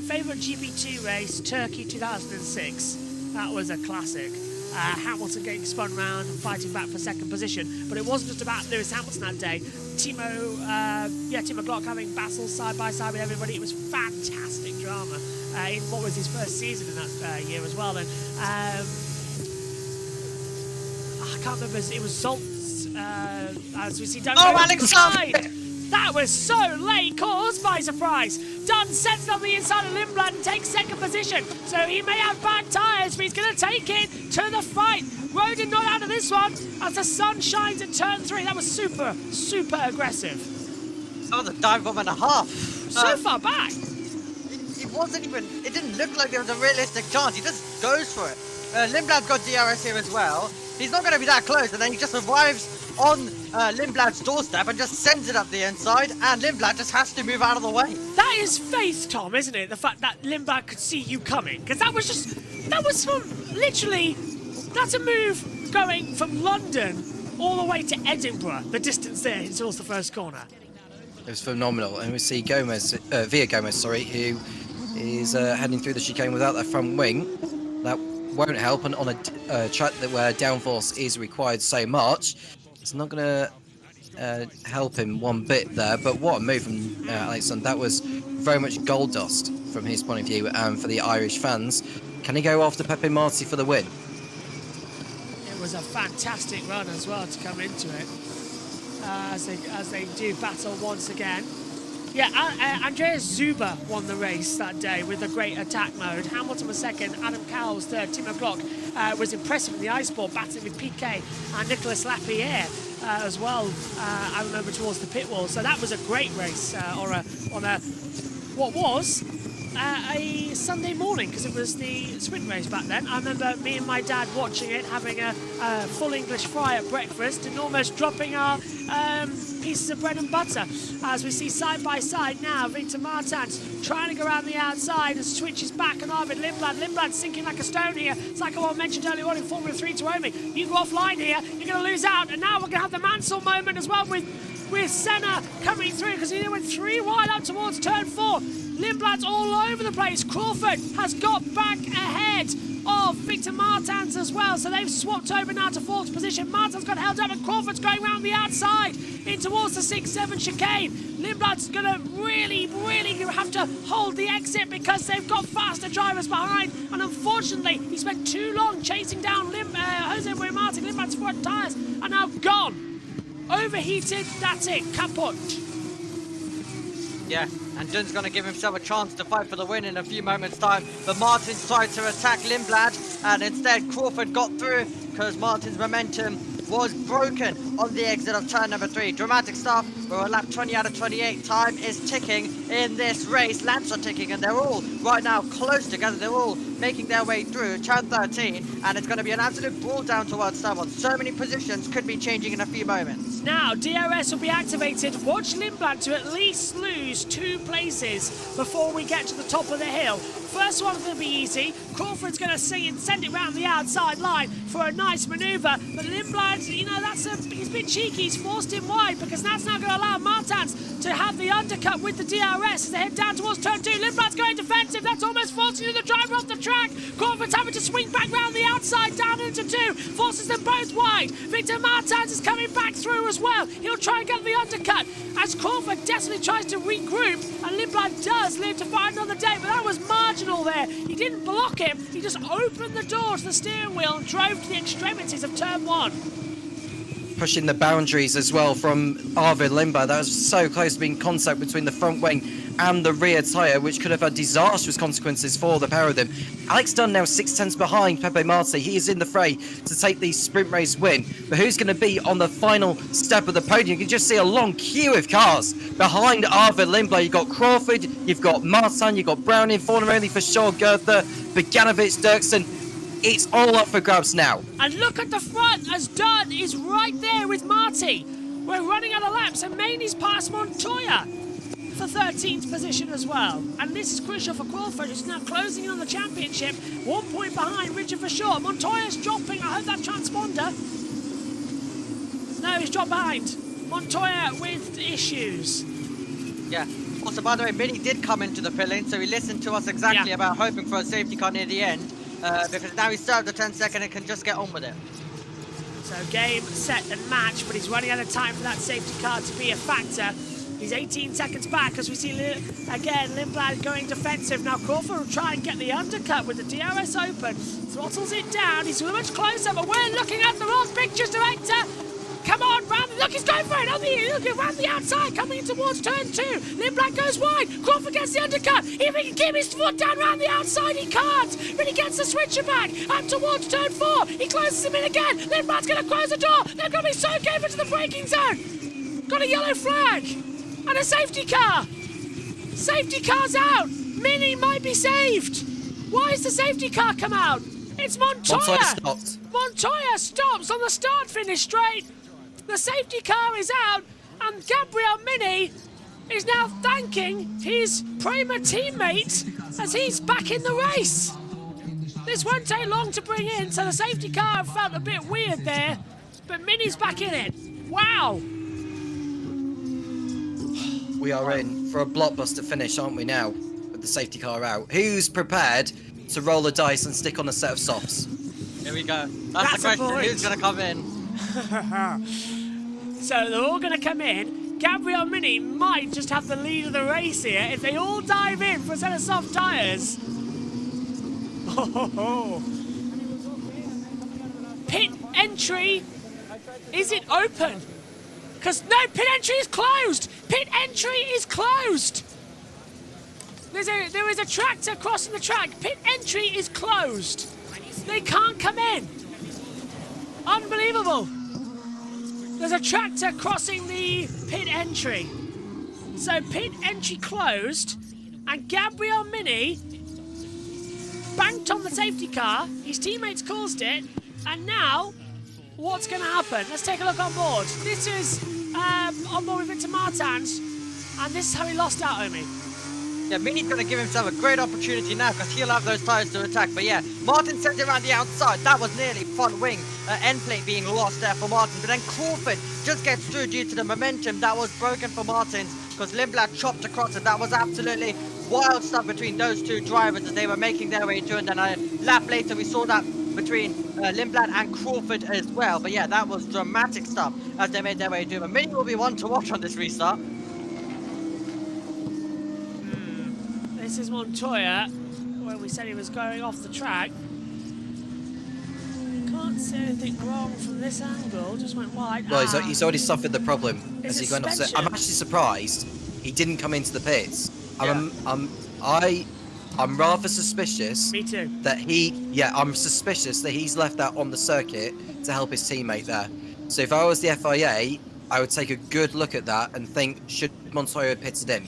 Favourite GP2 race, Turkey 2006. That was a classic. Hamilton getting spun round and fighting back for second position. But it wasn't just about Lewis Hamilton that day. Timo Glock having battles side by side with everybody. It was fantastic drama in what was his first season in that year as well. And I can't remember, it was Zolt's, as we see Dunn go Alex inside. That was so late, caught us by surprise. Dunn sets on the inside of Lindblad and takes second position. So he may have bad tyres, but he's going to take it to the fight. Rodin not out of this one as the sun shines at turn 3. That was super, super aggressive. That was a dive bomb and a half. So far back. It wasn't even, it didn't look like there was a realistic chance. He just goes for it. Lindblad's got DRS here as well. He's not going to be that close, and then he just arrives on Lindblad's doorstep and just sends it up the inside, and Lindblad just has to move out of the way. That is faith, Tom, isn't it? The fact that Lindblad could see you coming. Because that was from, literally, that's a move going from London all the way to Edinburgh, the distance there towards the first corner. It was phenomenal. And we see Gomez, Via Gomez, sorry, who is heading through the chicane without that front wing. That won't help, and on a track where downforce is required so much, it's not going to help him one bit there. But what a move from Alex Dunn. That was very much gold dust from his point of view and for the Irish fans. Can he go after Pepe Marti for the win? It was a fantastic run as well to come into it, as they do battle once again. Yeah, Andreas Zuber won the race that day with a great attack mode. Hamilton was second, Adam Cowell was third, Timo Glock was impressive in the ice ball, battling with Piquet and Nicolas Lapierre as well, I remember, towards the pit wall. So that was a great race what was a Sunday morning, because it was the sprint race back then. I remember me and my dad watching it, having a full English fry at breakfast and almost dropping our pieces of bread and butter, as we see side by side now Victor Martins trying to go around the outside and switches back on Arvid Lindblad. Lindblad sinking like a stone here. It's like I mentioned earlier on in Formula 3 to Omi. You go offline here, you're going to lose out. And now we're going to have the Mansell moment as well with Senna coming through, because he went 3 wide up towards turn 4. Lindblad's all over the place. Crawford has got back ahead of Victor Martins as well, so they've swapped over now to 4th position. Martins got held up and Crawford's going around the outside in towards the 6-7 chicane. Lindblad's going to really have to hold the exit because they've got faster drivers behind, and unfortunately he spent too long chasing down Jose Maria Martin. Lindblad's front tyres are now gone. Overheated, that's it, kaput. Yeah, and Dunn's going to give himself a chance to fight for the win in a few moments' time. But Martins tried to attack Lindblad, and instead Crawford got through because Martins' momentum was broken on the exit of turn number 3. Dramatic stuff. We're on lap 20 out of 28. Time is ticking in this race. Laps are ticking, and they're all right now close together. They're all making their way through turn 13, and it's going to be an absolute brawl down towards someone. So many positions could be changing in a few moments. Now DRS will be activated. Watch Lindblad to at least lose 2 places before we get to the top of the hill. First one's going to be easy. Crawford's going to send it round the outside line for a nice manoeuvre. But Lindblad, you know, he's a bit cheeky. He's forced him wide because that's now going to allow Martins to have the undercut with the DRS as they head down towards turn 2. Lindblad's going defensive. That's almost forcing the driver off the track. Crawford's having to swing back round the outside down into 2. Forces them both wide. Victor Martins is coming back through as well. He'll try and get the undercut as Crawford desperately tries to regroup, and Lindblad does live to fight another day, but that was marginal there. He didn't block him. He just opened the door to the steering wheel and drove to the extremities of turn 1. Pushing the boundaries as well from Arvid Lindblad. That was so close to being contact between the front wing and the rear tyre, which could have had disastrous consequences for the pair of them. Alex Dunn now 6/10 behind Pepe Marti. He is in the fray to take the sprint race win. But who's going to be on the final step of the podium? You can just see a long queue of cars behind Arvid Lindblad. You've got Crawford, you've got Martin, you've got Browning, Fornaroli for sure, Goethe, Bogdanovic, Dirksen. It's all up for grabs now. And look at the front as Dunn is right there with Marty. We're running out of laps, and Mainey's past Montoya for 13th position as well. And this is crucial for Crawford, who's now closing in on the championship. 1 point behind Richard for sure. Montoya's dropping. I hope that transponder. No, he's dropped behind. Montoya with issues. Yeah. Also, by the way, Minnie did come into the pit lane, so he listened to us exactly about hoping for a safety car near the end. Because now he's served the 10-second and can just get on with it. So game, set and match, but he's running out of time for that safety car to be a factor. He's 18 seconds back as we see, again, Lindblad going defensive. Now Crawford will try and get the undercut with the DRS open. Throttles it down. He's much closer, but we're looking at the wrong pictures, director. Come on, round. Look, he's going for it. Round the outside, coming in towards turn 2. Lindblad goes wide. Crawford gets the undercut. If he can keep his foot down round the outside, he can't. But he gets the switcher back up towards turn 4. He closes him in again. Lindblad's going to close the door. They're going to be so gave into the braking zone. Got a yellow flag. And a safety car. Safety car's out. Mini might be saved. Why has the safety car come out? It's Montoya. Montoya stops on the start-finish straight. The safety car is out, and Gabriel Mini is now thanking his Prema teammate as he's back in the race. This won't take long to bring in, so the safety car felt a bit weird there, but Mini's back in it. Wow. we are in for a blockbuster finish, aren't we now? With the safety car out. Who's prepared to roll the dice and stick on a set of softs? Here we go. That's the question. Who's going to come in? So they're all going to come in. Gabriel Mini might just have the lead of the race here if they all dive in for a set of soft tyres. Oh. Pit entry, is it open? Because no, pit entry is closed. Pit entry is closed. There is a tractor crossing the track. Pit entry is closed. They can't come in. Unbelievable. There's a tractor crossing the pit entry. So pit entry closed, and Gabriel Mini banked on the safety car. His teammates caused it, and now what's going to happen? Let's take a look on board. This is on board with Victor Martins, and this is how he lost out, Omi. Yeah, Mini's going to give himself a great opportunity now because he'll have those tyres to attack. But yeah, Martin sent it around the outside. That was nearly front wing end plate being lost there for Martin. But then Crawford just gets through due to the momentum that was broken for Martins because Lindblad chopped across it. That was absolutely wild stuff between those two drivers as they were making their way through. And then a lap later, we saw that between Lindblad and Crawford as well. But yeah, that was dramatic stuff as they made their way through. But Mini will be one to watch on this restart. This is Montoya, where we said he was going off the track. Can't see anything wrong from this angle, just went wide. Well, he's already suffered the problem as he went off. Suspension. I'm actually surprised he didn't come into the pits. Yeah. I'm rather suspicious. Me too. That I'm suspicious that he's left that on the circuit to help his teammate there. So if I was the FIA, I would take a good look at that and think, should Montoya have pitted in?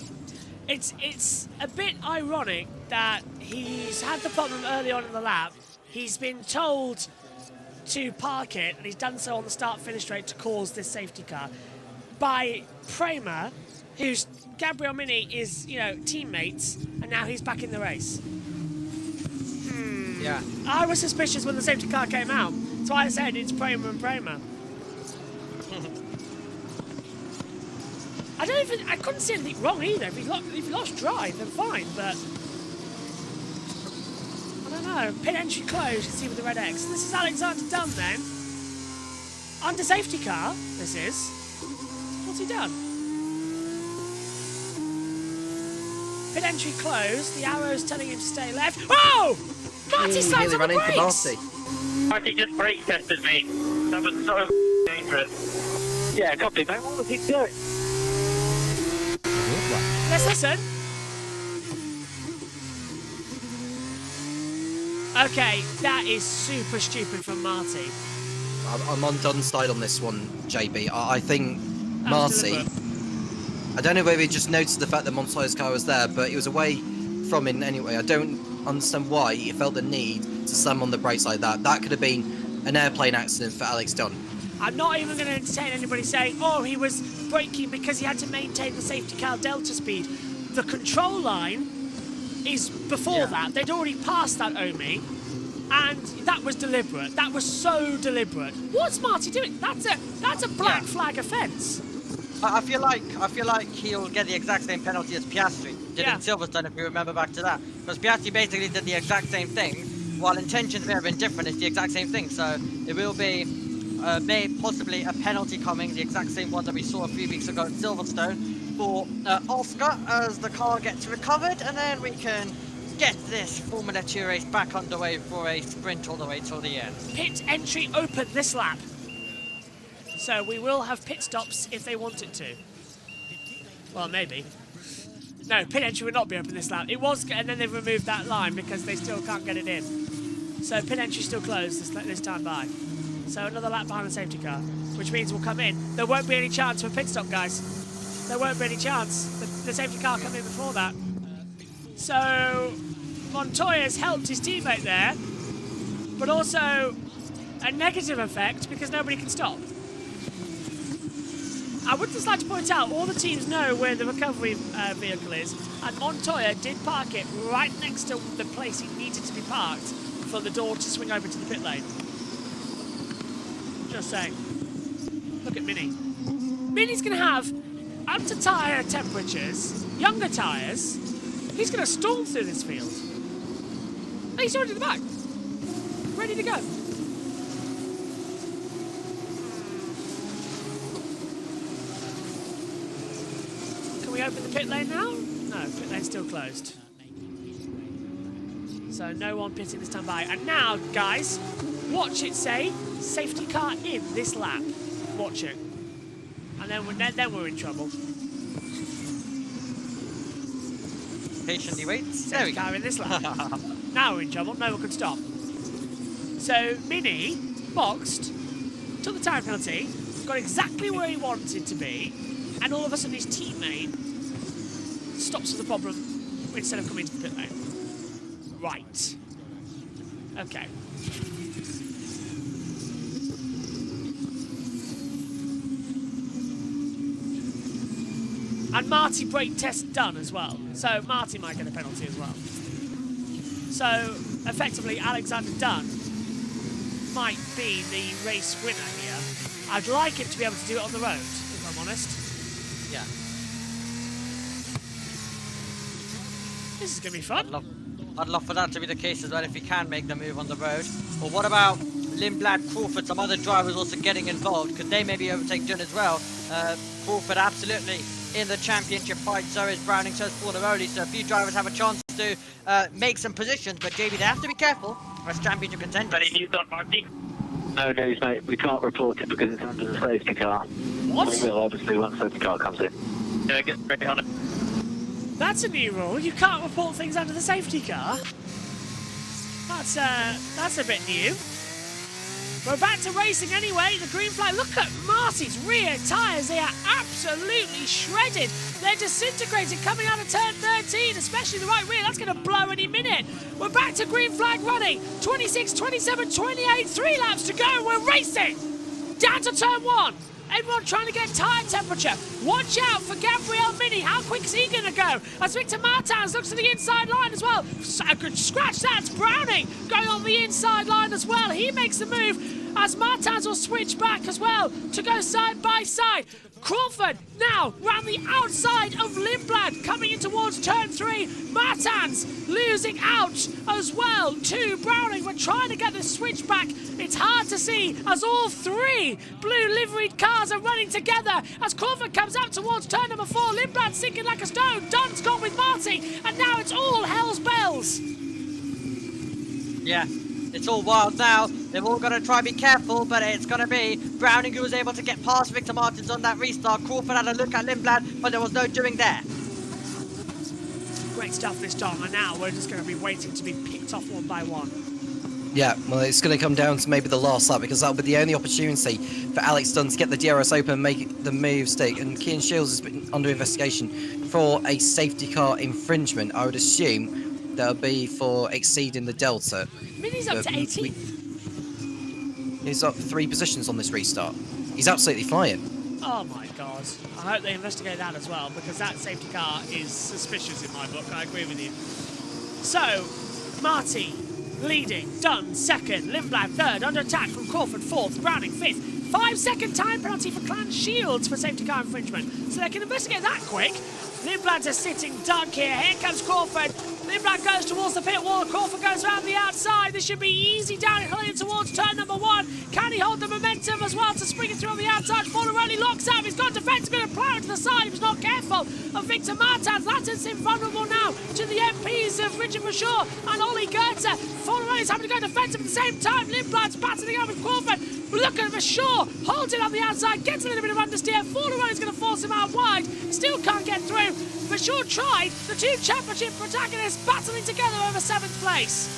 It's a bit ironic that he's had the problem early on in the lap. He's been told to park it, and he's done so on the start-finish straight to cause this safety car by Prema, who's Gabriel Mini is, teammates, and now he's back in the race. Yeah. I was suspicious when the safety car came out. That's why I said it's Prema and Prema. I couldn't see anything wrong either. If he lost drive, then fine, but I don't know. Pit entry closed, you can see with the red X. This is Alexander Dunn then. Under safety car, this is. What's he done? Pit entry closed, the arrow's telling him to stay left. Oh! Marty slides on the brakes! Marty just brake tested me. That was so dangerous. Yeah, copy, mate. What was he doing? Let's listen. Okay, that is super stupid from Marty. I'm on Dunn's side on this one, JB. I think That was Marty, deliberate. I don't know whether he just noticed the fact that Montoya's car was there, but he was away from him anyway. I don't understand why he felt the need to slam on the brakes like that. That could have been an airplane accident for Alex Dunn. I'm not even going to entertain anybody saying, oh, he was braking because he had to maintain the safety car delta speed. The control line is before that. They'd already passed that Omi, and that was deliberate. That was so deliberate. What's Marty doing? That's a black flag offence. I feel like he'll get the exact same penalty as Piastri did in Silverstone, if you remember back to that. Because Piastri basically did the exact same thing, while intentions may have been different. It's the exact same thing. So it will be possibly a penalty coming, the exact same one that we saw a few weeks ago at Silverstone for Oscar as the car gets recovered, and then we can get this Formula 2 race back underway for a sprint all the way till the end. Pit entry open this lap. So we will have pit stops if they wanted to. Well, maybe. No, pit entry would not be open this lap. It was, and then they've removed that line because they still can't get it in. So pit entry still closed this time by. So another lap behind the safety car, which means we'll come in. There won't be any chance for a pit stop, guys. There won't be any chance. The safety car come in before that. So Montoya's helped his teammate there, but also a negative effect because nobody can stop. I would just like to point out, all the teams know where the recovery vehicle is, and Montoya did park it right next to the place he needed to be parked for the door to swing over to the pit lane. Just saying. Look at Mini. Mini's going to have up to tyre temperatures, younger tyres, he's going to storm through this field. And he's already in the back. Ready to go. Can we open the pit lane now? No, pit lane's still closed. So no one pitting this time by. And now, guys, watch it say safety car in this lap. Watch it. And then we're in trouble. Patiently waits. There we Safety go. car in this lap. Now we're in trouble. No one can stop. So Mini boxed, took the tyre penalty, got exactly where he wanted to be, and all of a sudden his teammate stops the problem instead of coming to the pit lane. Right. Okay. And Marty brake test done as well. So Marty might get a penalty as well. So effectively Alexander Dunn might be the race winner here. I'd like him to be able to do it on the road, if I'm honest. Yeah. This is going to be fun. I'd love for that to be the case as well if he can make the move on the road. But what about Lindblad, Crawford, some other drivers also getting involved? Could they maybe overtake Dunn as well? Crawford absolutely in the championship fight, so is Browning, so is Fornaroli, so a few drivers have a chance to make some positions, but JB, they have to be careful as championship contenders. Any news on Marty? No news, mate. We can't report it because it's under the safety car. What? We will obviously once the safety car comes in. Yeah, get ready on it. That's a new rule. You can't report things under the safety car. That's a bit new. We're back to racing anyway. The green flag. Look at Marty's rear tyres. They are absolutely shredded. They're disintegrated coming out of turn 13, especially the right rear. That's going to blow any minute. We're back to green flag running. 26, 27, 28. 3 laps to go. We're racing. Down to turn 1. Everyone trying to get tyre temperature. Watch out for Gabriel Mini. How quick is he going to go? As Victor Martins looks to the inside line as well. I could scratch that. It's Browning going on the inside line as well. He makes the move as Martins will switch back as well to go side by side. Crawford now round the outside of Lindblad coming in towards turn 3. Martins losing out as well to Browning. We're trying to get the switch back. It's hard to see as all 3 blue liveried cars are running together as Crawford comes up towards turn number 4. Lindblad sinking like a stone. Dunn's gone with Marty, and now it's all hell's bells. Yeah, it's all wild now. They've all got to try and be careful, but it's going to be Browning who was able to get past Victor Martins on that restart. Crawford had a look at Lindblad, but there was no doing there. Great stuff this time, and now we're just going to be waiting to be picked off one by one. Yeah, well, it's going to come down to maybe the last lap because that'll be the only opportunity for Alex Dunn to get the DRS open and make the move stick. And Kian Shields has been under investigation for a safety car infringement. I would assume that'll be for exceeding the delta. Mini's up to 18. He's up 3 positions on this restart. He's absolutely flying. Oh my god. I hope they investigate that as well, because that safety car is suspicious in my book. I agree with you. So, Marty leading, Dunn second, Lindblad third, under attack from Crawford fourth, Browning fifth. 5-second time penalty for Clan Shields for safety car infringement. So they can investigate that quick. Lindblad's a sitting duck here. Here comes Crawford. Lindblad goes towards the pit wall. Crawford goes around the outside. This should be easy downhill towards turn number 1. Can he hold the momentum as well to spring it through on the outside? Fornaroli locks out. He's got defence. Going to plough it to the side. He was not careful of Victor Martins. That's invulnerable now to the MPs of Richard Bashaw and Ollie Goethe. Fornaroli's having to go defensive at the same time. Lindblad's battling out with Crawford. Look at Bashaw. Holds it on the outside. Gets a little bit of understeer. Fornaroli's going to force him out wide. Still can't get through. Bashaw tried. The 2 championship protagonists battling together over 7th place.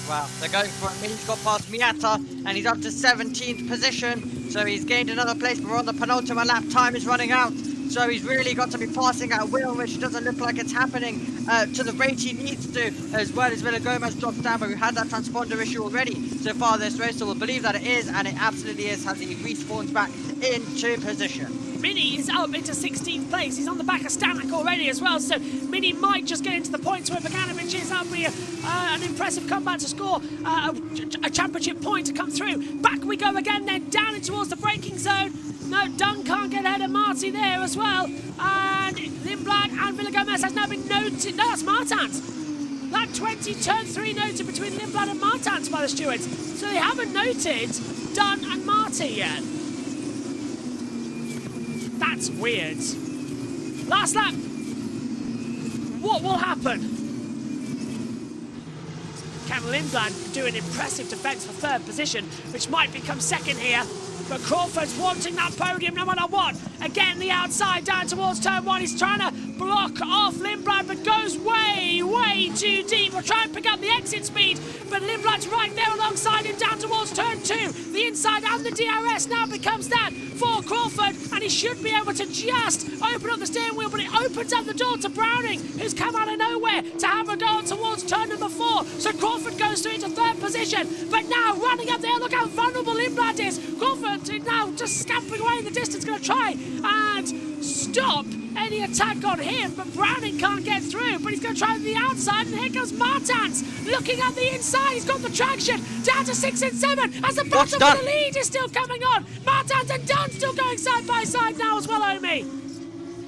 Wow, they're going for it. He's got past Miata and he's up to 17th position. So he's gained another place, but we're on the penultimate lap. Time is running out. So he's really got to be passing at will, which doesn't look like it's happening to the rate he needs to, as well as Villa Gomez drops down, but we had that transponder issue already so far this race, so we'll believe that it is, and it absolutely is, as he respawns back into position. Mini is up into 16th place. He's on the back of Stanek already as well, so Mini might just get into the points where Bogdanovic is. That would be an impressive comeback to score a championship point to come through. Back we go again then, down in towards the braking zone. No, Dunn can't get ahead of Marty there as well. And Lindblad and Villagomez has now been noted. No, that's Martans. That 20 turn 3 noted between Lindblad and Martans by the stewards. So they haven't noted Dunn and Marty yet. That's weird. Last lap. What will happen? Can Lindblad do an impressive defence for 3rd position, which might become 2nd here? But Crawford's wanting that podium no matter what. Again, the outside down towards turn 1. He's trying to block off Lindblad, but goes way, way too deep. We'll try and pick up the exit speed, but Lindblad's right there alongside him down towards turn 2. The inside and the DRS now becomes that for Crawford, and he should be able to just open up the steering wheel, but it opens up the door to Browning, who's come out of nowhere to have a go towards turn number 4. So Crawford goes through into 3rd position, but now running up there, look how vulnerable Lindblad is. Crawford now just scampering away in the distance, going to try and stop any attack on him, but Browning can't get through, but he's going to try the outside, and here comes Martans looking at the inside. He's got the traction down to 6 and 7 as the bottom of the lead is still coming on. Martans and Dunn still going side by side now as well, Omi.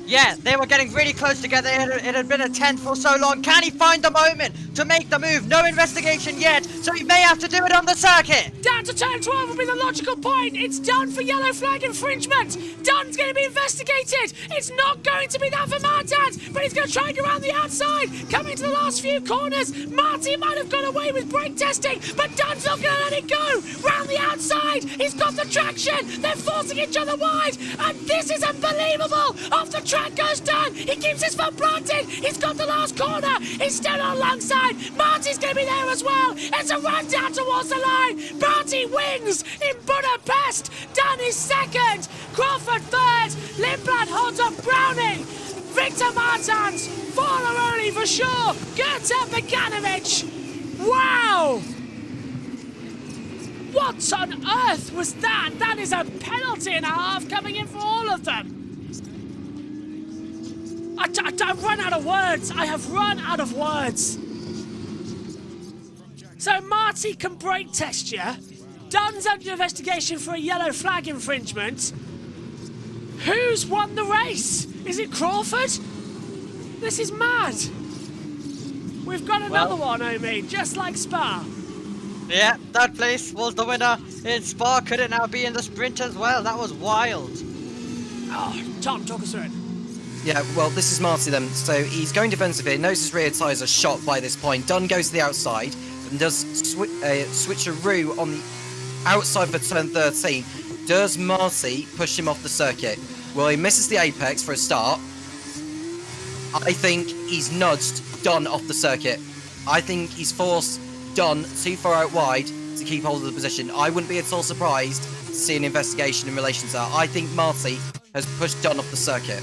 Yeah, they were getting really close together. It had been a 10th for so long. Can he find the moment to make the move? No investigation yet, so he may have to do it on the circuit. Down to turn 12 will be the logical point. It's done for yellow flag infringement. Dunn's going to be investigated. It's not going to be that for Martans, but he's going to try and go around the outside, coming to the last few corners. Marty might have got away with brake testing, but Dunn's not going to let it go. Round the outside, he's got the traction. They're forcing each other wide, and this is unbelievable. Off the track goes Dunn. He keeps his foot planted. He's got the last corner. He's still alongside. Marty's going to be there as well. It's a run down towards the line. Marty wins in Budapest. Dunn is 2nd. Crawford 3rd. Lindblad holds off Browning. Victor Martans, follow early for sure. Gerta Bogdanovic. Wow. What on earth was that? That is a penalty and a half coming in for all of them. I've run out of words. I have run out of words. So Marty can brake test you. Dunn's under investigation for a yellow flag infringement. Who's won the race? Is it Crawford? This is mad. We've got another one, Omi, just like Spa. Yeah, that place was the winner in Spa. Could it now be in the sprint as well? That was wild. Oh, Tom, talk us through it. Yeah, well, this is Marty then. So he's going defensive here, knows his rear tyres are shot by this point. Dunn goes to the outside and does switcheroo on the outside for turn 13. Does Marty push him off the circuit? Well, he misses the apex for a start. I think he's nudged Dunn off the circuit. I think he's forced Dunn too far out wide to keep hold of the position. I wouldn't be at all surprised to see an investigation in relation to that. I think Marty has pushed Dunn off the circuit.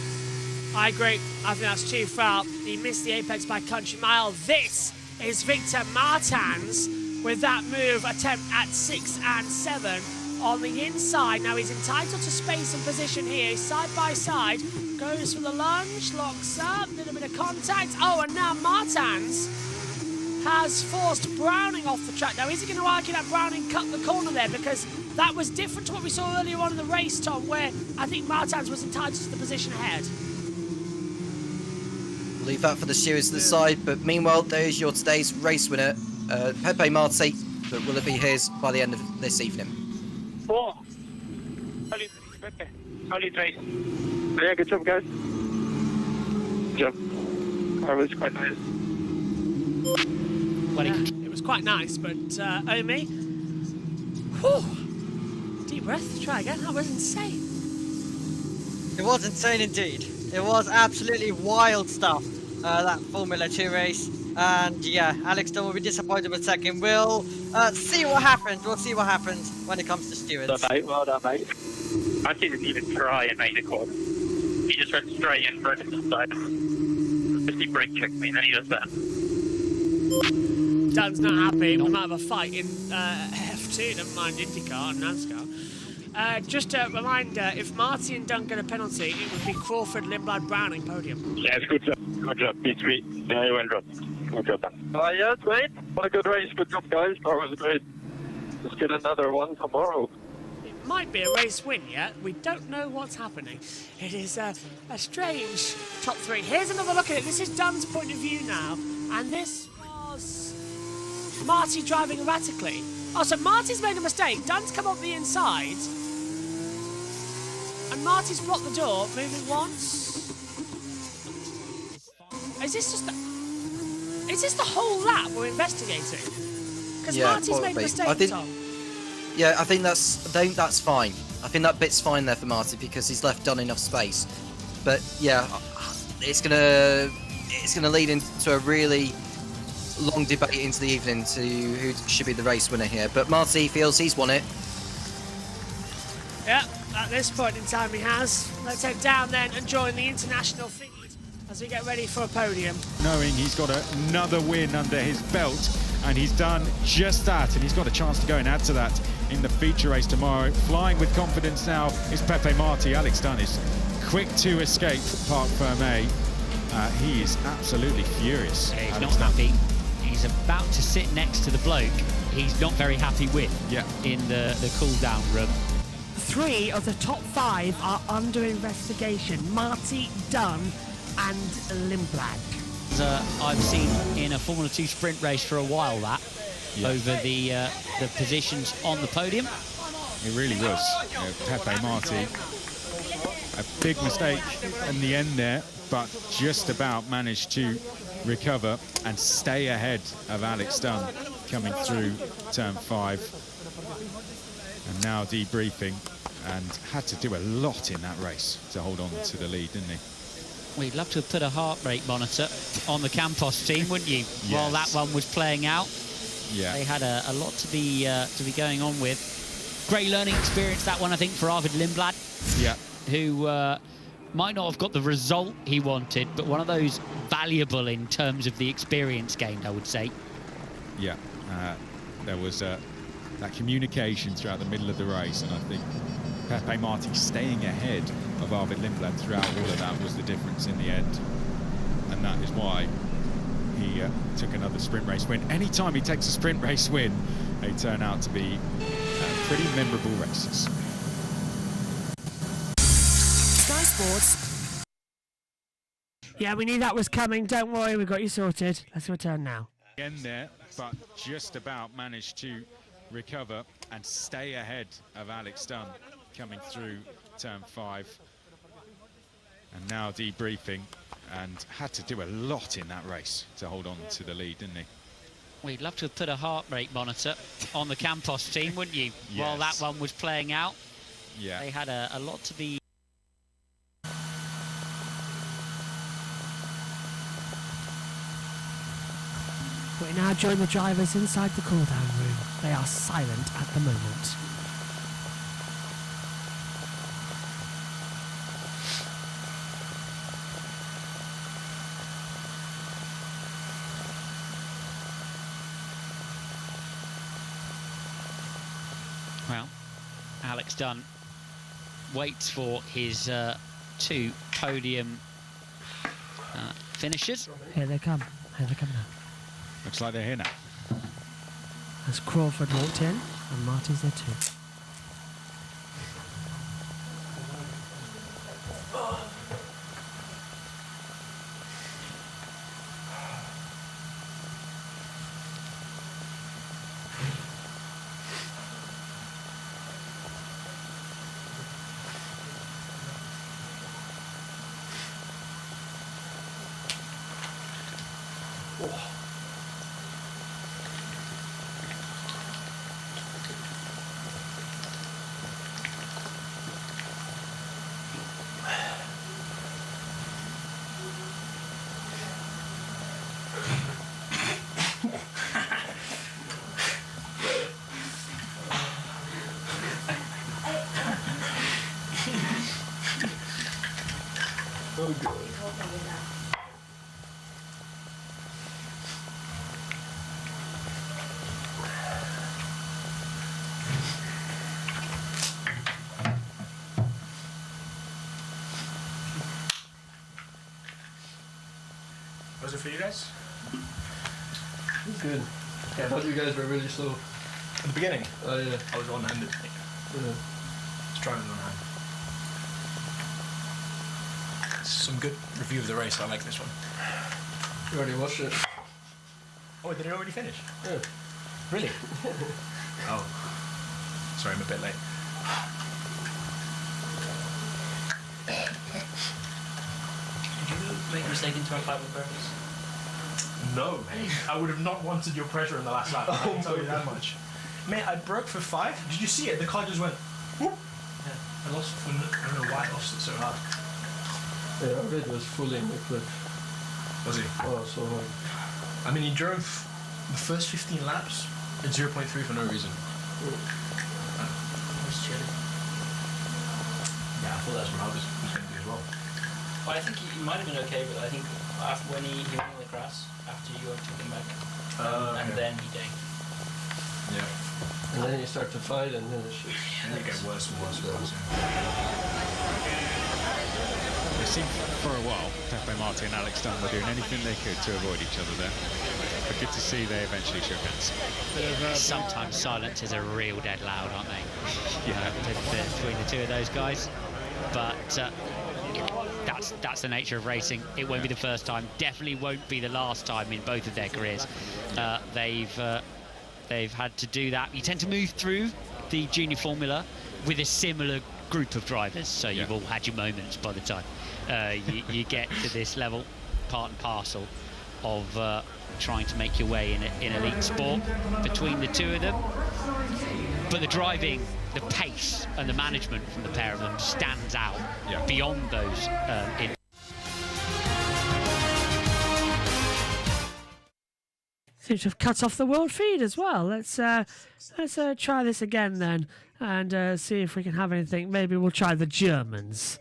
I agree. I think that's too far. He missed the apex by country mile. This is Victor Martans with that move attempt at 6 and 7 on the inside. Now he's entitled to space and position here. Side by side. Goes for the lunge. Locks up. Little bit of contact. Oh, and now Martans has forced Browning off the track. Now, is he going to argue that Browning cut the corner there? Because that was different to what we saw earlier on in the race, Tom, where I think Martans was entitled to the position ahead. Leave that for the stewards to decide, but meanwhile, there is your today's race winner, Pepe Marti, but will it be his by the end of this evening? Oh, solid, Pepe. Solid race. Yeah, good job, guys. Good job. That was quite nice. It was quite nice, but Omi, whew, deep breath, try again. That was insane. It was insane indeed. It was absolutely wild stuff, that Formula 2 race. And yeah, Alex Dunn will be disappointed with second. We'll see what happens. We'll see what happens when it comes to stewards. Well done, mate. I didn't even try and make the corner. He just went straight in front of the side. Just he brake checked me, and then he does that. Dunn's not happy. We might have a fight in F2, never mind IndyCar and NASCAR. Just a reminder, if Marty and Dunn get a penalty, it would be Crawford, Lindblad, Browning podium. Yes, good job. Good job, P3. Very well done. Good job, Dan. Yes, mate. What a good race. Good job, guys. That was great. Let's get another one tomorrow. It might be a race win yet. We don't know what's happening. It is a strange top three. Here's another look at it. This is Dunn's point of view now. And this was Marty driving erratically. Oh, so Marty's made a mistake. Dunn's come up the inside. And Marty's blocked the door, moving once. Is this the whole lap we're investigating? Because Yeah, Marty's made a probably. mistake, Tom. Yeah, I think that's fine. I think that bit's fine there for Marty because he's left Dunn enough space. But yeah, it's gonna lead into a really long debate into the evening to who should be the race winner here. But Marty feels he's won it. Yeah, at this point in time he has. Let's head down then and join the international feed as we get ready for a podium. Knowing he's got another win under his belt, and he's done just that, and he's got a chance to go and add to that in the feature race tomorrow. Flying with confidence now is Pepe Marti. Alex Dunn is quick to escape Parc Fermé. He is absolutely furious. Yeah, he's Alex not Dunn. happy. He's about to sit next to the bloke he's not very happy with in the cool-down room. 3 of the top 5 are under investigation. Marty, Dunn and Lindblad. I've seen in a Formula 2 sprint race for a while that, over the positions on the podium. It really was. Pepe Marti, a big mistake in the end there, but just about managed to recover and stay ahead of Alex Dunn coming through turn 5. And now debriefing, and had to do a lot in that race to hold on to the lead, didn't he? Well, you'd love to have put a heart rate monitor on the Campos team, wouldn't you? Yes. While that one was playing out. Yeah. They had a lot to be going on with. Great learning experience, that one, I think, for Arvid Lindblad. Yeah. Who might not have got the result he wanted, but one of those valuable in terms of the experience gained, I would say. Yeah. There was that communication throughout the middle of the race, and I think Pepe Marti staying ahead of Arvid Lindblad throughout all of that was the difference in the end. And that is why he took another sprint race win. Anytime he takes a sprint race win, they turn out to be pretty memorable races. Sky Sports. Yeah, we knew that was coming. Don't worry, we got you sorted. Let's return now. Again there, but just about managed to recover and stay ahead of Alex Dunn coming through turn 5. And now debriefing, and had to do a lot in that race to hold on to the lead, didn't he? Well, you'd love to have put a heart rate monitor on the Campos team, wouldn't you? Yes. While that one was playing out. Yeah. They had a lot to be... We now join the drivers inside the cool-down room. They are silent at the moment. Well, Alex Dunn waits for his 2 podium finishes. Here they come. Here they come now. Looks like they're here now. As Crawford walked in, and Marty's there too. for you guys? Good. Yeah, I thought you guys were really slow. At the beginning? Oh yeah. I was one-handed. Yeah. Let's try with one hand. Some good review of the race. I like this one. You already watched it? Oh, did it already finish? Yeah. Really? Oh. Sorry, I'm a bit late. Did you make a mistake in turn 5 on purpose? No, mate. I would have not wanted your pressure in the last lap. I can tell you that much. Mate, I broke for 5. Did you see it? The car just went whoop. Yeah. I lost for, I don't know why I lost it so hard. Yeah, Red was fully in the cliff. Was he? Oh, so hard. I mean, he drove the first 15 laps at 0.3 for no reason. It was chilly. Yeah, I thought that's what I was going to do as well. Well, I think he might have been okay, but I think after when he went in the grass, after you took him back, and then he died. Yeah. And then you start to fight, and then it's just... And you get worse and worse and worse. It seemed for a while Pepe Marti and Alex Dunn were doing anything they could to avoid each other there. But good to see they eventually shook hands. Sometimes silences are real dead loud, aren't they? Yeah. Between the two of those guys. But that's the nature of racing. It won't be the first time. Definitely won't be the last time in both of their careers. They've had to do that. You tend to move through the junior formula with a similar group of drivers, so you've all had your moments by the time you get to this level, part and parcel of trying to make your way in elite sport between the two of them. But the driving, the pace and the management from the pair of them stands out beyond those in Seems to have cut off the world feed as well. Let's try this again then, and see if we can have anything. Maybe we'll try the Germans.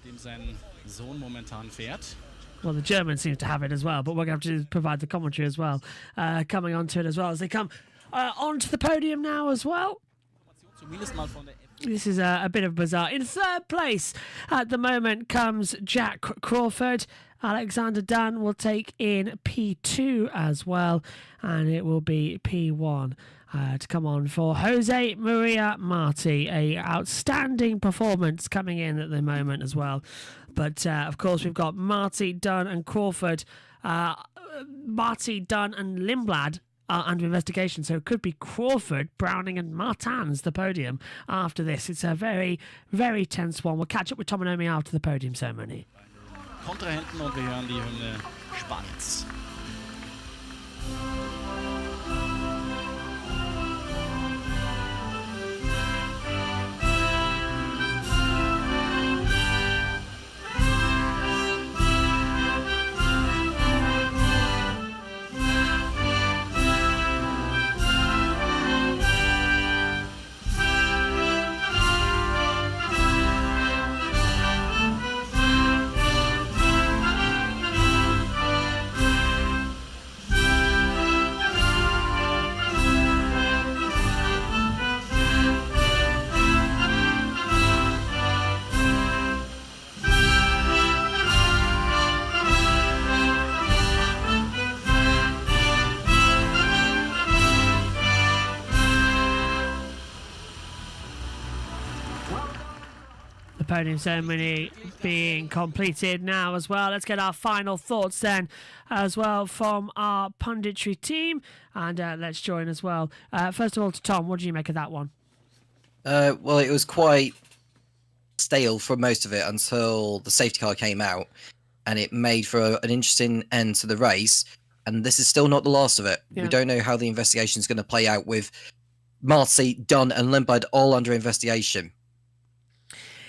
Dem sein Sohn momentan fährt. Well, the Germans seem to have it as well, but we're going to have to provide the commentary as well, coming onto it as well as they come onto the podium now as well. This is a bit of bizarre. In third place at the moment comes Jack Crawford. Alexander Dunn will take in P2 as well, and it will be P1 to come on for Jose Maria Marti. A outstanding performance coming in at the moment as well. But of course we've got Marti, Dunn and Crawford. Marti, Dunn and Lindblad are under investigation, so it could be Crawford, Browning and Martins the podium after this. It's a very, very tense one. We'll catch up with Tom and Omi after the podium ceremony. Kontrahenten und wir hören die Hymne spannend. Podium ceremony being completed now as well. Let's get our final thoughts then as well from our punditry team, and let's join as well. First of all to Tom, what do you make of that one? Well, it was quite stale for most of it until the safety car came out, and it made for an interesting end to the race, and this is still not the last of it. Yeah. We don't know how the investigation is going to play out with Marti, Dunn and Lindblad all under investigation.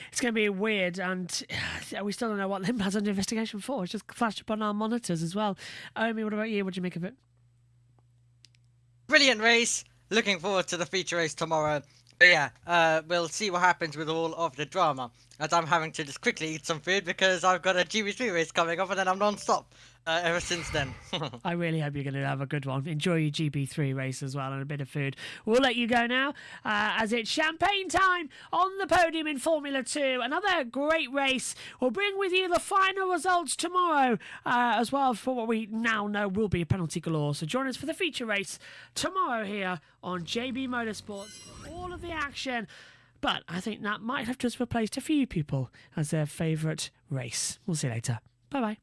It's going to be weird, and we still don't know what Lindblad's under investigation for. It's just flashed up on our monitors as well. Omi, what about you? What do you make of it? Brilliant race. Looking forward to the feature race tomorrow. But yeah, we'll see what happens with all of the drama, as I'm having to just quickly eat some food because I've got a GBC race coming up and then I'm non-stop. ever since then. I really hope you're going to have a good one. Enjoy your GB3 race as well and a bit of food. We'll let you go now as it's champagne time on the podium in Formula 2. Another great race. We'll bring with you the final results tomorrow as well for what we now know will be a penalty galore. So join us for the feature race tomorrow here on JB Motorsports. All of the action. But I think that might have just replaced a few people as their favourite race. We'll see you later. Bye-bye.